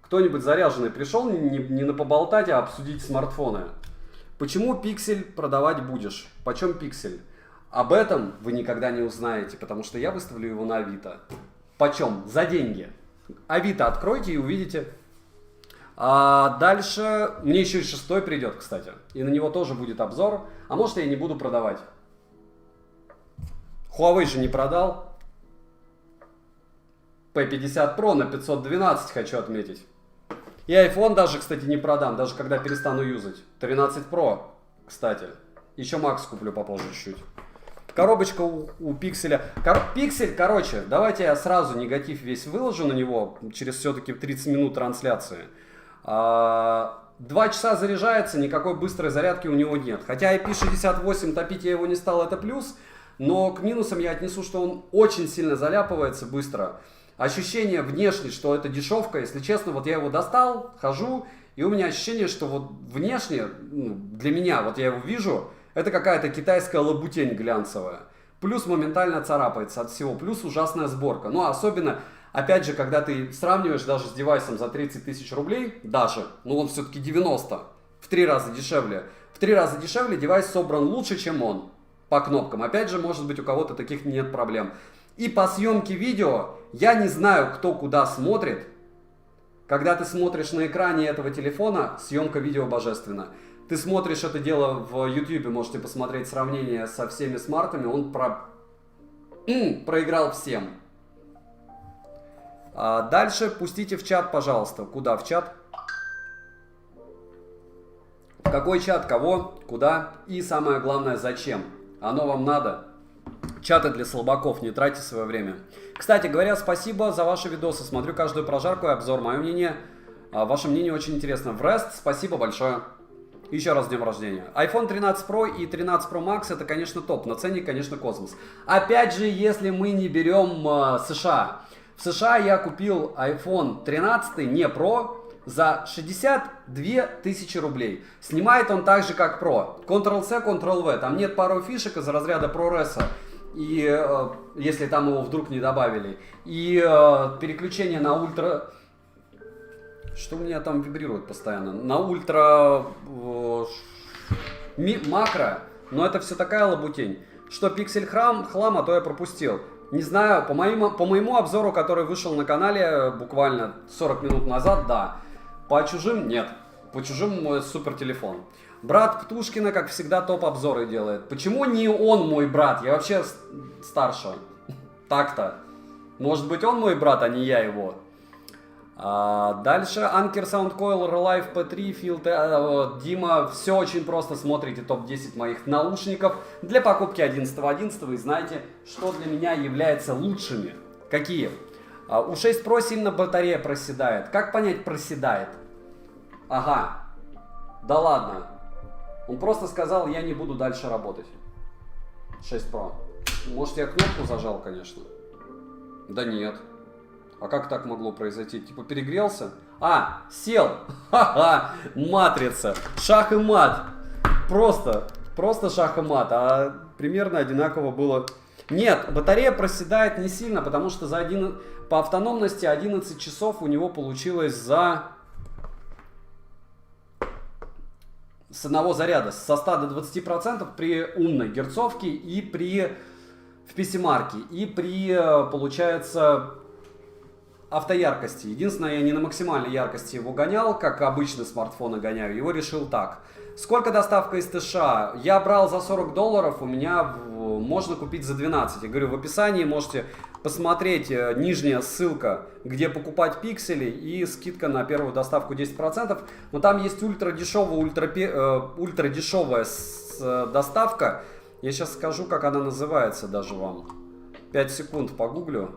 Кто-нибудь заряженный пришел не на поболтать, а обсудить смартфоны? Почему пиксель продавать будешь? Почем пиксель? Об этом вы никогда не узнаете, потому что я выставлю его на Авито. Почем? За деньги. Авито откройте и увидите. А дальше мне еще и 6 придет, кстати. И на него тоже будет обзор. А может, я не буду продавать. Huawei же не продал. P50 Pro на 512 хочу отметить. И iPhone даже, кстати, не продам, даже когда перестану юзать. 13 Pro, кстати. Еще Max куплю попозже чуть-чуть. Коробочка у пикселя. Пиксель, короче, давайте я сразу негатив весь выложу на него. Через все-таки 30 минут трансляции. 2 часа заряжается, никакой быстрой зарядки у него нет. Хотя IP68, топить я его не стал, это плюс. Но к минусам я отнесу, что он очень сильно заляпывается быстро. ощущение внешне, что это дешевка, если честно, вот я его достал, хожу, и у меня ощущение, что вот внешне, ну, для меня, вот я его вижу, это какая-то китайская лабутень глянцевая. Плюс моментально царапается от всего, плюс ужасная сборка. Ну, особенно, опять же, когда ты сравниваешь даже с девайсом за 30 тысяч рублей, даже, ну он все-таки 90, в 3 раза дешевле. В 3 раза дешевле девайс собран лучше, чем он, по кнопкам. Опять же, может быть, у кого-то таких нет проблем. И по съемке видео, я не знаю, кто куда смотрит. Когда ты смотришь на экране этого телефона, съемка видео божественна. Ты смотришь это дело в YouTube, можете посмотреть сравнение со всеми смартами, он проиграл всем. Дальше пустите в чат, пожалуйста. Куда в чат? В какой чат, кого, куда и самое главное, зачем? Оно вам надо? Чаты для слабаков, не тратьте свое время. Кстати говоря, спасибо за ваши видосы. Смотрю каждую прожарку и обзор. Мое мнение, ваше мнение очень интересно. В REST спасибо большое. Еще раз с днем рождения. iPhone 13 Pro и 13 Pro Max это, конечно, топ. На ценник, конечно, космос. Опять же, если мы не берем США. В США я купил iPhone 13 не Pro за 62 тысячи рублей. Снимает он так же, как Pro. Ctrl-C, Ctrl-V. Там нет пару фишек из разряда ProRes. И если там его вдруг не добавили. И переключение на ультра... Что у меня там вибрирует постоянно? На ультра макро. Но это все такая лабутень. Что пиксель хлама, то я пропустил. Не знаю, по моему обзору, который вышел на канале буквально 40 минут назад, да. По чужим нет. По чужим мой супер телефон. Брат Птушкина, как всегда, топ-обзоры делает. Почему не он мой брат? Я вообще старше. Так-то. Может быть, он мой брат, а не я его. Дальше Anker Soundcoil Relive P3 Field. Дима, все очень просто. Смотрите топ-10 моих наушников для покупки 11.11 и знаете, что для меня является лучшими. Какие? У 6 Pro сильно батарея проседает. Как понять проседает? Ага. Да ладно. Он просто сказал, я не буду дальше работать. 6 Pro. Может, я кнопку зажал, конечно. Да нет. А как так могло произойти? Типа перегрелся? Сел. Ха-ха. Матрица. Шах и мат. Просто шах и мат. А примерно одинаково было. Нет, батарея проседает не сильно, потому что по автономности 11 часов у него получилось с одного заряда. Со 100 до 20% при умной герцовке и в PC-марке. И при, получается... автояркости. Единственное, я не на максимальной яркости его гонял, как обычно смартфоны гоняю, его решил так. Сколько доставка из США? Я брал за $40, у меня можно купить за 12. Я говорю, в описании можете посмотреть, нижняя ссылка, где покупать пиксели и скидка на первую доставку 10%. Но там есть ультрадешевая доставка. Я сейчас скажу, как она называется даже вам. 5 секунд погуглю.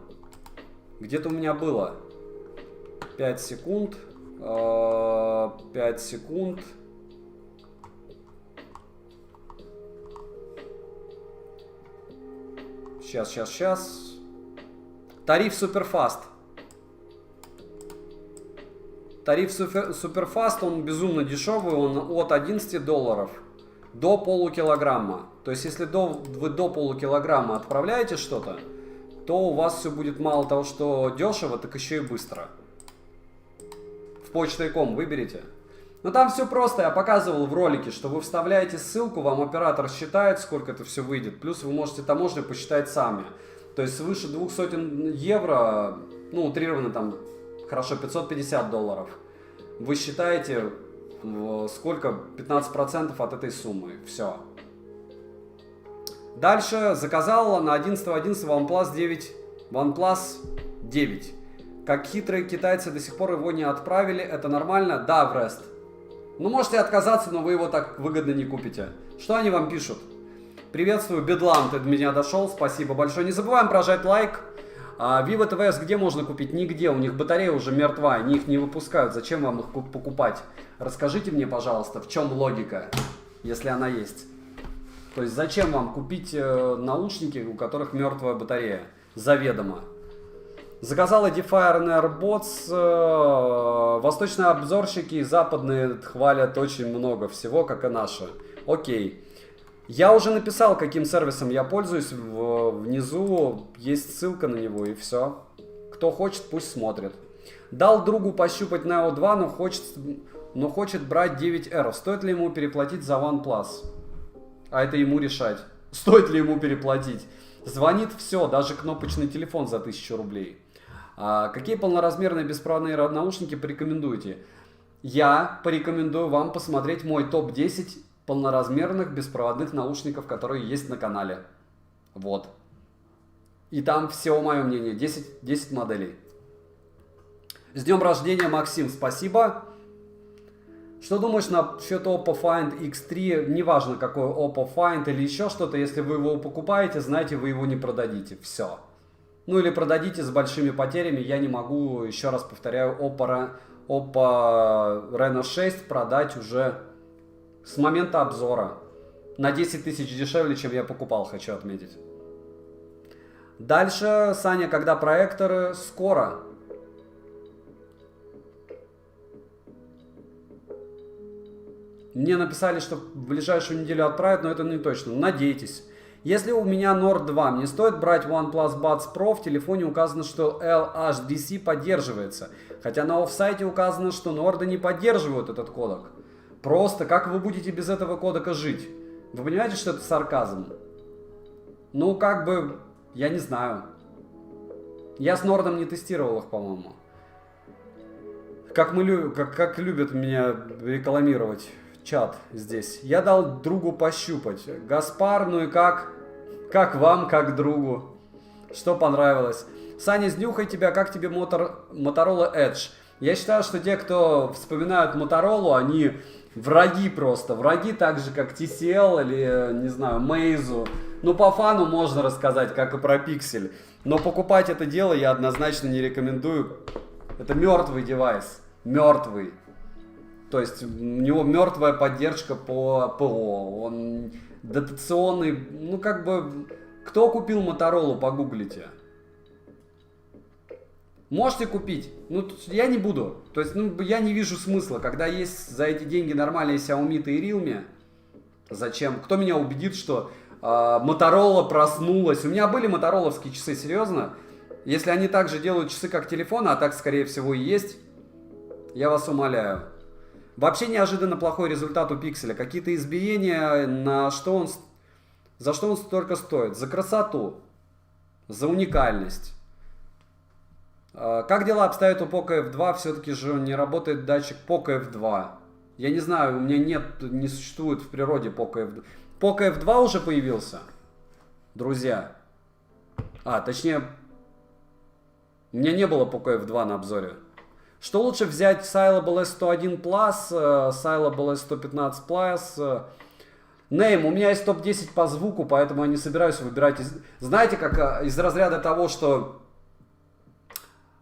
Где-то у меня было 5 секунд, 5 секунд. Сейчас. Тариф Суперфаст. Тариф Суперфаст, он безумно дешевый, он от $11 до полукилограмма. То есть, если вы до полукилограмма отправляете что-то, то у вас все будет мало того, что дешево, так еще и быстро. В Почтой.ком выберите. Но там все просто, я показывал в ролике, что вы вставляете ссылку, вам оператор считает, сколько это все выйдет, плюс вы можете таможню посчитать сами. То есть свыше 200 евро, ну утрированно там, хорошо, $550. Вы считаете, сколько? 15% от этой суммы. Все. Дальше заказал на 11.11 OnePlus 9. Как хитрые китайцы до сих пор его не отправили, это нормально? Да, в REST. Ну, можете отказаться, но вы его так выгодно не купите. Что они вам пишут? Приветствую, Бедлам, ты до меня дошел, спасибо большое. Не забываем прожать лайк. Vivo TVS где можно купить? Нигде, у них батарея уже мертва, они их не выпускают. Зачем вам их покупать? Расскажите мне, пожалуйста, в чем логика, если она есть. То есть зачем вам купить наушники, у которых мертвая батарея? Заведомо. Заказал Edifier AirBots. Восточные обзорщики и западные хвалят очень много всего, как и наши. Окей. Я уже написал, каким сервисом я пользуюсь. Внизу есть ссылка на него, и все. Кто хочет, пусть смотрит. Дал другу пощупать Neo 2, но хочет брать 9R. Стоит ли ему переплатить за OnePlus? А это ему решать. Стоит ли ему переплатить? Звонит все, даже кнопочный телефон за 1000 рублей. Какие полноразмерные беспроводные наушники порекомендуете? Я порекомендую вам посмотреть мой топ-10 полноразмерных беспроводных наушников, которые есть на канале. Вот. И там все мое мнение. 10 моделей. С днем рождения, Максим, спасибо. Что думаешь насчет Oppo Find X3? Неважно, какой Oppo Find или еще что-то. Если вы его покупаете, знаете, вы его не продадите. Все. Ну или продадите с большими потерями. Я не могу, еще раз повторяю, Oppo Reno 6 продать уже с момента обзора. На 10 тысяч дешевле, чем я покупал, хочу отметить. Дальше, Саня, когда проекторы? Скоро. Мне написали, что в ближайшую неделю отправят, но это не точно. Надейтесь. Если у меня Nord 2, мне стоит брать OnePlus Buds Pro, в телефоне указано, что LHDC поддерживается. Хотя на оффсайте указано, что Nord не поддерживают этот кодек. Просто как вы будете без этого кодека жить? Вы понимаете, что это сарказм? Ну, как бы, я не знаю. Я с Nord не тестировал их, по-моему. Как любят меня рекламировать чат здесь. Я дал другу пощупать. Гаспар, ну и как? Как вам, как другу? Что понравилось? Саня, снюхай тебя, как тебе Motorola Edge? Я считаю, что те, кто вспоминают Motorola, они враги просто. Враги так же, как TCL или, не знаю, Meizu. Ну, по фану можно рассказать, как и про Pixel. Но покупать это дело я однозначно не рекомендую. Это мертвый девайс. Мертвый. То есть у него мертвая поддержка по ПО. Он дотационный. Ну, как бы, кто купил Motorola, погуглите. Можете купить. Ну, я не буду. То есть, ну, я не вижу смысла. Когда есть за эти деньги нормальные Xiaomi и Realme, зачем? Кто меня убедит, что Motorola проснулась? У меня были мотороловские часы, серьезно? Если они также делают часы, как телефоны, а так, скорее всего, и есть, я вас умоляю. Вообще неожиданно плохой результат у Пикселя. Какие-то избиения, за что он столько стоит? За красоту, за уникальность. Как дела обстоят у Poco F2? Все-таки же не работает датчик Poco F2. Я не знаю, у меня не существует в природе Poco F2. Poco F2 уже появился, друзья. Точнее, у меня не было Poco F2 на обзоре. Что лучше взять? Syllable S101 Plus, Syllable S115 Plus. Name, у меня есть топ-10 по звуку, поэтому я не собираюсь выбирать. Знаете, как из разряда того, что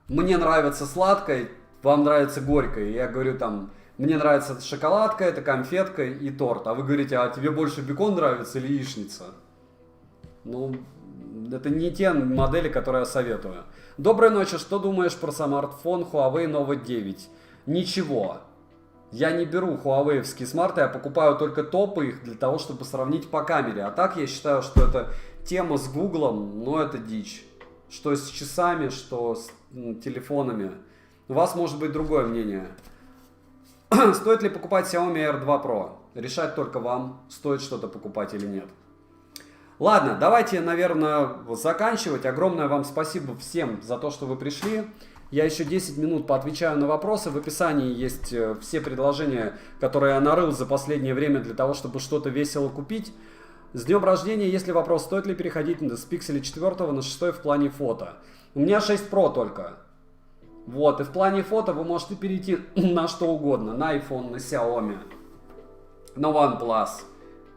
мне нравится сладкое, вам нравится горькое. Я говорю там, мне нравится шоколадка, это конфетка и торт. А вы говорите, а тебе больше бекон нравится или яичница? Ну, это не те модели, которые я советую. Доброй ночи, что думаешь про смартфон Huawei Nova 9? Ничего. Я не беру хуавеевские смарты, я покупаю только топы их для того, чтобы сравнить по камере. А так я считаю, что это тема с Гуглом, но это дичь. Что с часами, что с телефонами. У вас может быть другое мнение. Стоит ли покупать Xiaomi R2 Pro? Решать только вам, стоит что-то покупать или нет. Ладно, давайте, наверное, заканчивать. Огромное вам спасибо всем за то, что вы пришли. Я еще 10 минут поотвечаю на вопросы. В описании есть все предложения, которые я нарыл за последнее время для того, чтобы что-то весело купить. С днем рождения, если вопрос, стоит ли переходить с Pixel 4 на 6 в плане фото. У меня 6 Pro только. Вот, и в плане фото вы можете перейти на что угодно. На iPhone, на Xiaomi, на OnePlus.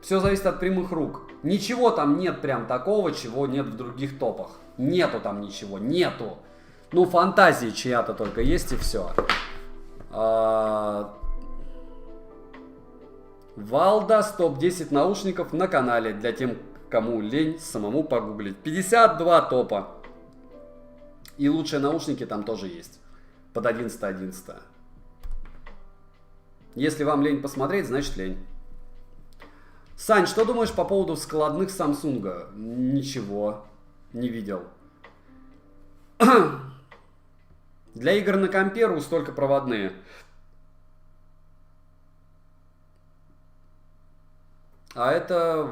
Все зависит от прямых рук. Ничего там нет прям такого, чего нет в других топах. Нету там ничего, нету. Ну, фантазии чья-то только есть и все. Валдас топ-10 наушников на канале. Для тем, кому лень самому погуглить. 52 топа. И лучшие наушники там тоже есть. Под 11.11. Если вам лень посмотреть, значит лень. Сань, что думаешь по поводу складных Samsung? Ничего. Не видел. Для игр на компе RUS только проводные. А это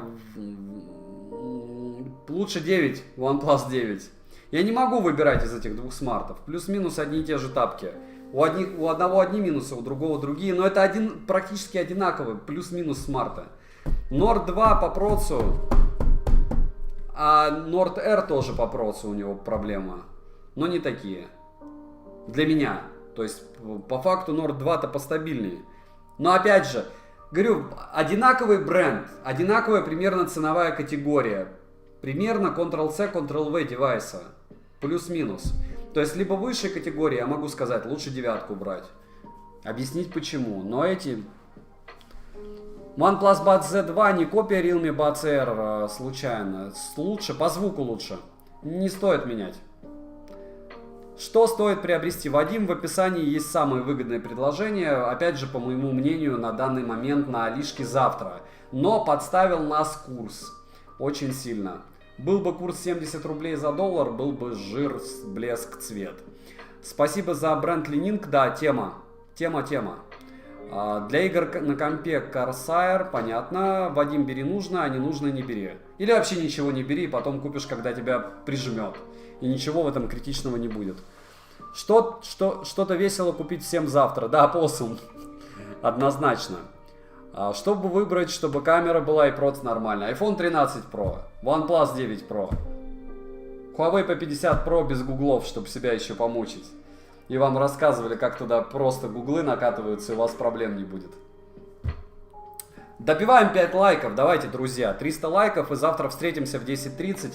лучше 9, OnePlus 9. Я не могу выбирать из этих двух смартов. Плюс-минус одни и те же тапки. У одного одни минусы, у другого другие. Но это практически одинаковый плюс-минус смарта. Nord 2 по процессу, а Nord R тоже по процессу у него проблема. Но не такие. Для меня. То есть по факту Nord 2-то постабильнее. Но опять же, говорю, одинаковый бренд, одинаковая примерно ценовая категория. Примерно Ctrl-C, Ctrl-V девайса. Плюс-минус. То есть либо высшей категории, я могу сказать, лучше девятку брать. Объяснить почему. Но эти... OnePlus Buds Z2 не копия Realme Buds R случайно. Лучше, по звуку лучше. Не стоит менять. Что стоит приобрести? Вадим, в описании есть самые выгодные предложения. Опять же, по моему мнению, на данный момент на Алишке завтра. Но подставил нас курс. Очень сильно. Был бы курс 70 рублей за доллар, был бы жир, блеск, цвет. Спасибо за бренд Ленинг. Да, тема. Для игр на компе Corsair, понятно. Вадим, бери нужно, а не нужно не бери. Или вообще ничего не бери, потом купишь, когда тебя прижмет. И ничего в этом критичного не будет. Что-то весело купить всем завтра. Да, посум. Однозначно. Чтобы выбрать, чтобы камера была и проц нормальная. iPhone 13 Pro, OnePlus 9 Pro, Huawei P50 Pro без гуглов, чтобы себя еще помучить. И вам рассказывали, как туда просто гуглы накатываются, и у вас проблем не будет. Добиваем 5 лайков, давайте, друзья. 300 лайков, и завтра встретимся в 10:30.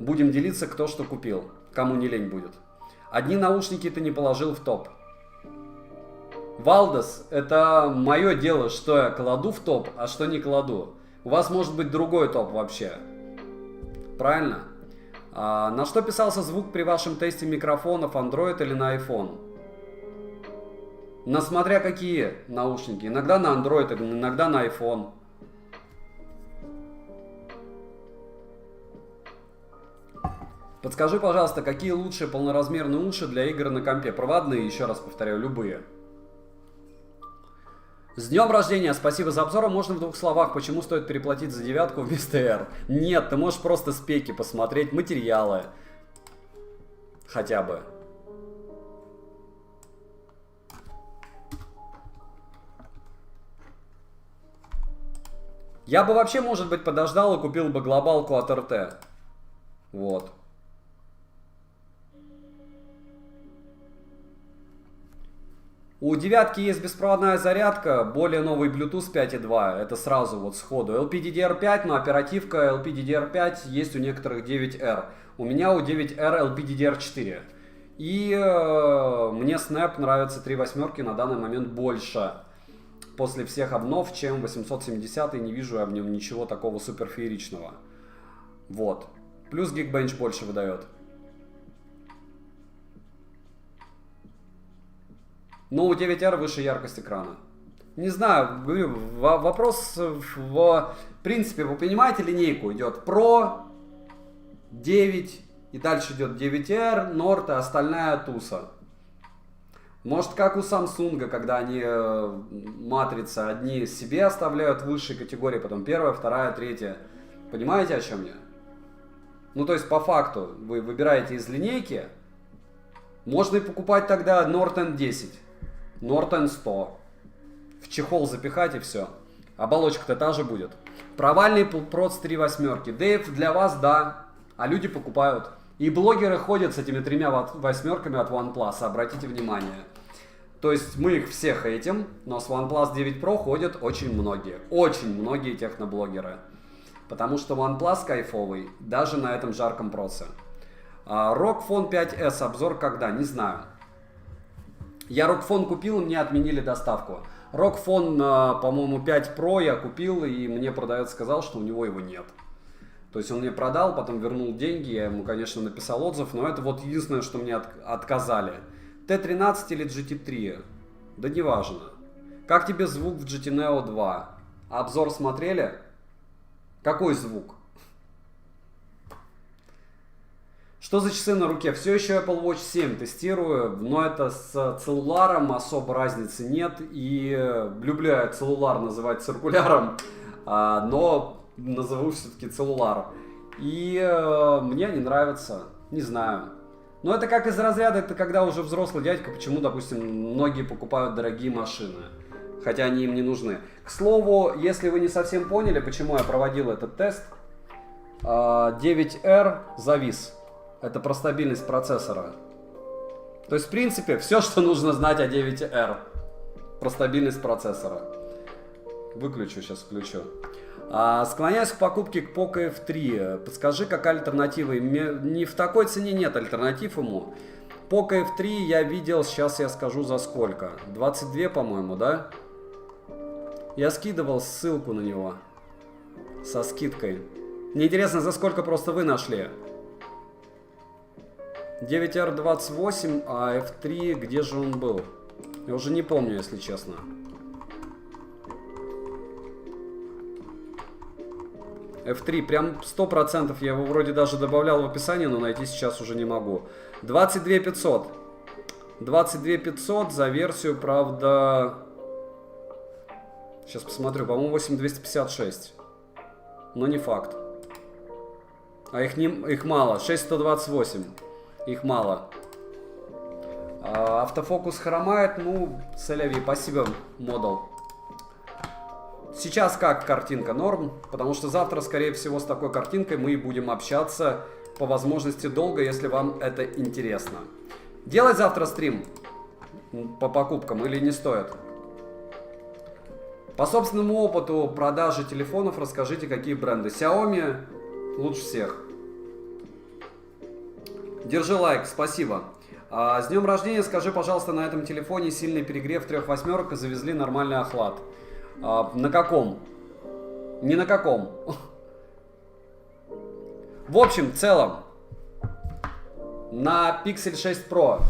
Будем делиться, кто что купил, кому не лень будет. Одни наушники ты не положил в топ. Валдес, это мое дело, что я кладу в топ, а что не кладу. У вас может быть другой топ вообще. Правильно? На что писался звук при вашем тесте микрофонов, Android или на iPhone? На смотря какие наушники. Иногда на Android, иногда на iPhone. Подскажи, пожалуйста, какие лучшие полноразмерные уши для игр на компе? Проводные, еще раз повторяю, любые. С днем рождения, спасибо за обзор. Можно в двух словах, почему стоит переплатить за девятку вместо R? Нет, ты можешь просто спеки посмотреть, материалы. Хотя бы. Я бы вообще, может быть, подождал и купил бы глобалку от RT. Вот. У девятки есть беспроводная зарядка, более новый Bluetooth 5.2, это сразу вот сходу. LPDDR5, но оперативка LPDDR5 есть у некоторых 9R. У меня у 9R LPDDR4. И мне Snap нравится 3 восьмерки на данный момент больше. После всех обнов, чем 870, не вижу я в нем ничего такого суперфееричного. Вот. Плюс Geekbench больше выдает. Но у 9R выше яркость экрана. Не знаю, говорю, вопрос в принципе, вы понимаете, линейку идет Pro, 9, и дальше идет 9R, Nord, и остальная туса. Может, как у Samsung, когда они матрицы одни себе оставляют высшей категории, потом первая, вторая, третья. Понимаете, о чем я? Ну, то есть, по факту, вы выбираете из линейки, можно и покупать тогда Nord N10. Nord N100. В чехол запихать и все. Оболочка-то та же будет. Провальный проц 3 восьмерки. Дэйв, для вас да. А люди покупают. И блогеры ходят с этими 3 восьмерками от OnePlus. Обратите внимание. То есть мы их все хейтим, но с OnePlus 9 Pro ходят очень многие. Очень многие техноблогеры. Потому что OnePlus кайфовый. Даже на этом жарком проце. ROG Phone 5s. Обзор когда? Не знаю. Я ROG Phone купил, и мне отменили доставку. ROG Phone, по-моему, 5 Pro я купил, и мне продавец сказал, что у него его нет. То есть он мне продал, потом вернул деньги, я ему, конечно, написал отзыв, но это вот единственное, что мне отказали. Т13 или GT3? Да неважно. Как тебе звук в GT Neo 2? Обзор смотрели? Какой звук? Что за часы на руке? Все еще Apple Watch 7 тестирую, но это с целлуларом особо разницы нет. И люблю я целлулар называть циркуляром, но назову все-таки целлулар. И мне не нравится, не знаю. Но это как из разряда, это когда уже взрослый дядька, почему, допустим, многие покупают дорогие машины, хотя они им не нужны. К слову, если вы не совсем поняли, почему я проводил этот тест, 9R завис. Это про стабильность процессора. То есть, в принципе, все, что нужно знать о 9R. Про стабильность процессора. Выключу, сейчас включу. Склоняюсь к покупке к Poco F3. Подскажи, какая альтернатива? Не в такой цене нет альтернатив ему. Poco F3 я видел, сейчас я скажу за сколько. 22, по-моему, да? Я скидывал ссылку на него. Со скидкой. Мне интересно, за сколько просто вы нашли? 9R28, а F3, где же он был? Я уже не помню, если честно. F3, прям 100%, я его вроде даже добавлял в описание, но найти сейчас уже не могу. 22 500. 22 500 за версию, правда... Сейчас посмотрю, по-моему 8256. Но не факт. А их мало, 6128. Их мало. Автофокус хромает, ну, сэляви, спасибо, модал. Сейчас как картинка? Норм, потому что завтра, скорее всего, с такой картинкой мы будем общаться по возможности долго, если вам это интересно. Делать завтра стрим по покупкам или не стоит? По собственному опыту продажи телефонов расскажите, какие бренды. Xiaomi лучше всех. Держи лайк, спасибо. С днем рождения, скажи, пожалуйста, на этом телефоне сильный перегрев 3 восьмерок и завезли нормальный охлад. На каком? Не на каком. В общем, в целом, на Pixel 6 Pro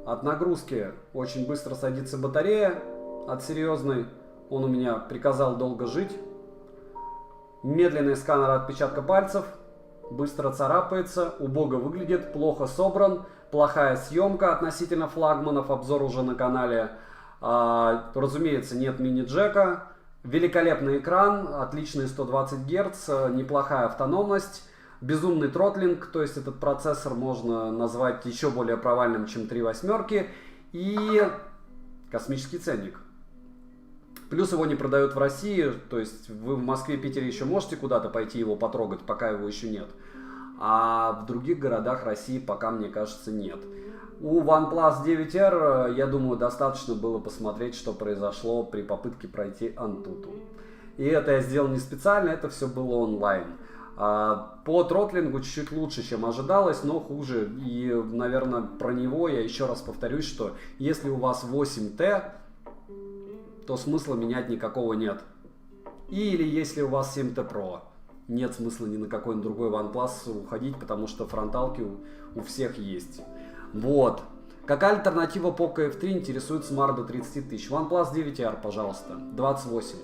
от нагрузки очень быстро садится батарея, от серьезной. Он у меня приказал долго жить. Медленный сканер отпечатка пальцев. Быстро царапается, убого выглядит, плохо собран, плохая съемка относительно флагманов, обзор уже на канале. Разумеется, нет мини-джека, великолепный экран, отличные 120 Гц, неплохая автономность, безумный тротлинг, то есть этот процессор можно назвать еще более провальным, чем 3 восьмерки, и космический ценник. Плюс его не продают в России, то есть вы в Москве, Питере еще можете куда-то пойти его потрогать, пока его еще нет. А в других городах России пока, мне кажется, нет. У OnePlus 9R, я думаю, достаточно было посмотреть, что произошло при попытке пройти Antutu. И это я сделал не специально, это все было онлайн. По тротлингу чуть-чуть лучше, чем ожидалось, но хуже. И, наверное, про него я еще раз повторюсь, что если у вас 8T, то смысла менять никакого нет. Или если у вас 7T Pro, нет смысла ни на какой другой OnePlus уходить, потому что фронталки у всех есть. Вот. Какая альтернатива Poco F3 интересует Smart до 30 тысяч? OnePlus 9R, пожалуйста, 28.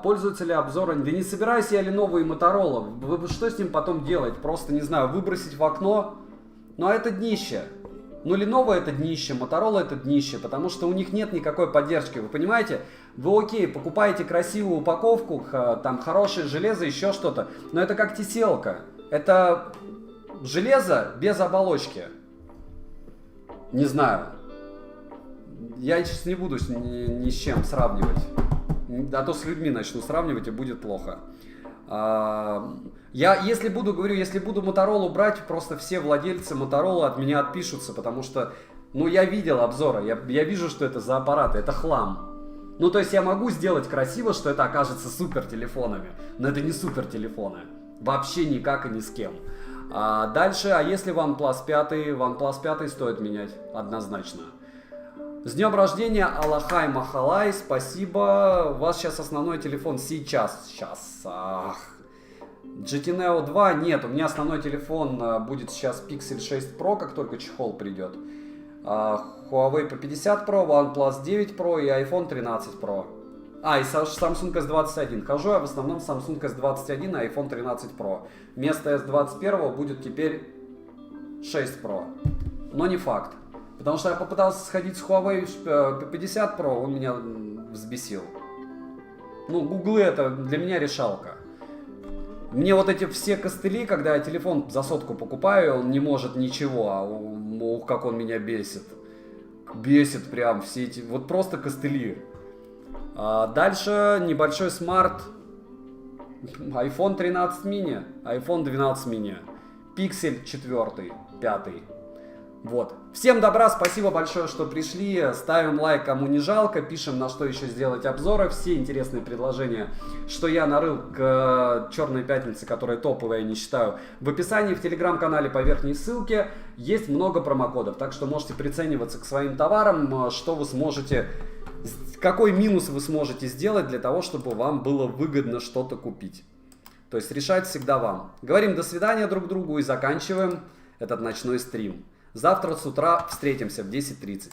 Пользуются ли обзорами? Да не собираюсь я Lenovo и Motorola. Вы что с ним потом делать? Просто, не знаю, выбросить в окно? Ну а это днище. Ну, Lenovo это днище, Motorola это днище, потому что у них нет никакой поддержки, вы понимаете? Вы окей, покупаете красивую упаковку, там хорошее железо, еще что-то, но это как TCL-ка. Это железо без оболочки. Не знаю. Я сейчас не буду ни с чем сравнивать. А то с людьми начну сравнивать и будет плохо. Я, если буду Motorola брать, просто все владельцы Motorola от меня отпишутся, потому что, ну, я видел обзоры, я вижу, что это за аппараты, это хлам. Ну, то есть я могу сделать красиво, что это окажется супер телефонами, но это не супер телефоны. Вообще никак и ни с кем. Дальше, а если OnePlus 5 стоит менять однозначно. С днем рождения, Аллахай Махалай, спасибо. У вас сейчас основной телефон сейчас. GT Neo 2 нет, у меня основной телефон будет сейчас Pixel 6 Pro, как только чехол придет. Huawei P50 Pro, OnePlus 9 Pro и iPhone 13 Pro. И Samsung S21. Хожу я в основном Samsung S21 и iPhone 13 Pro. Вместо S21 будет теперь 6 Pro. Но не факт. Потому что я попытался сходить с Huawei P50 Pro, он меня взбесил. Ну, гуглы это для меня решалка. Мне вот эти все костыли, когда я телефон за сотку покупаю, он не может ничего, как он меня бесит. Бесит прям все эти, вот просто костыли. Дальше небольшой смарт. iPhone 13 mini, iPhone 12 mini, Pixel 4, 5. Вот. Всем добра, спасибо большое, что пришли. Ставим лайк, кому не жалко. Пишем, на что еще сделать обзоры. Все интересные предложения, что я нарыл к Черной пятнице, которые топовые, я не считаю. В описании в телеграм-канале по верхней ссылке есть много промокодов. Так что можете прицениваться к своим товарам, что вы сможете, какой минус вы сможете сделать для того, чтобы вам было выгодно что-то купить. То есть решать всегда вам. Говорим до свидания друг другу и заканчиваем этот ночной стрим. Завтра с утра встретимся в 10:30.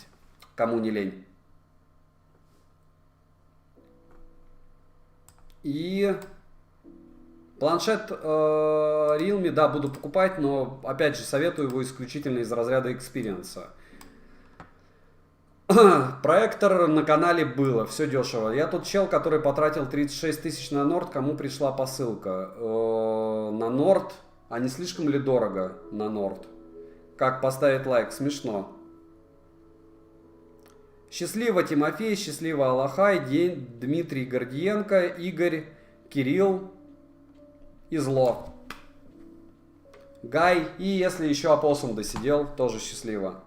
Кому не лень. И планшет Realme, да, буду покупать, но опять же советую его исключительно из разряда экспириенса. Проектор на канале было, все дешево. Я тот чел, который потратил 36 тысяч на Nord, кому пришла посылка. На Nord, а не слишком ли дорого на Nord? Как поставить лайк? Смешно. Счастливо, Тимофей, счастливо, Алахай, День, Дмитрий Гордиенко, Игорь, Кирилл и Зло. Гай, и если еще Апоссум досидел, тоже счастливо.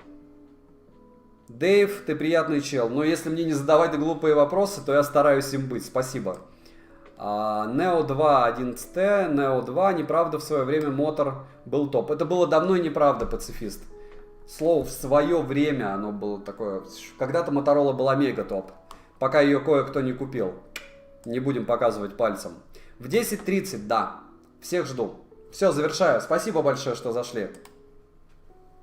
Дэйв, ты приятный чел, но если мне не задавать глупые вопросы, то я стараюсь им быть. Спасибо. Neo 2 11T, Neo 2, неправда, в свое время мотор был топ. Это было давно и неправда, пацифист. Слово в свое время оно было такое. Когда-то Motorola была мега топ. Пока ее кое-кто не купил. Не будем показывать пальцем. В 10:30, да. Всех жду. Все, завершаю. Спасибо большое, что зашли.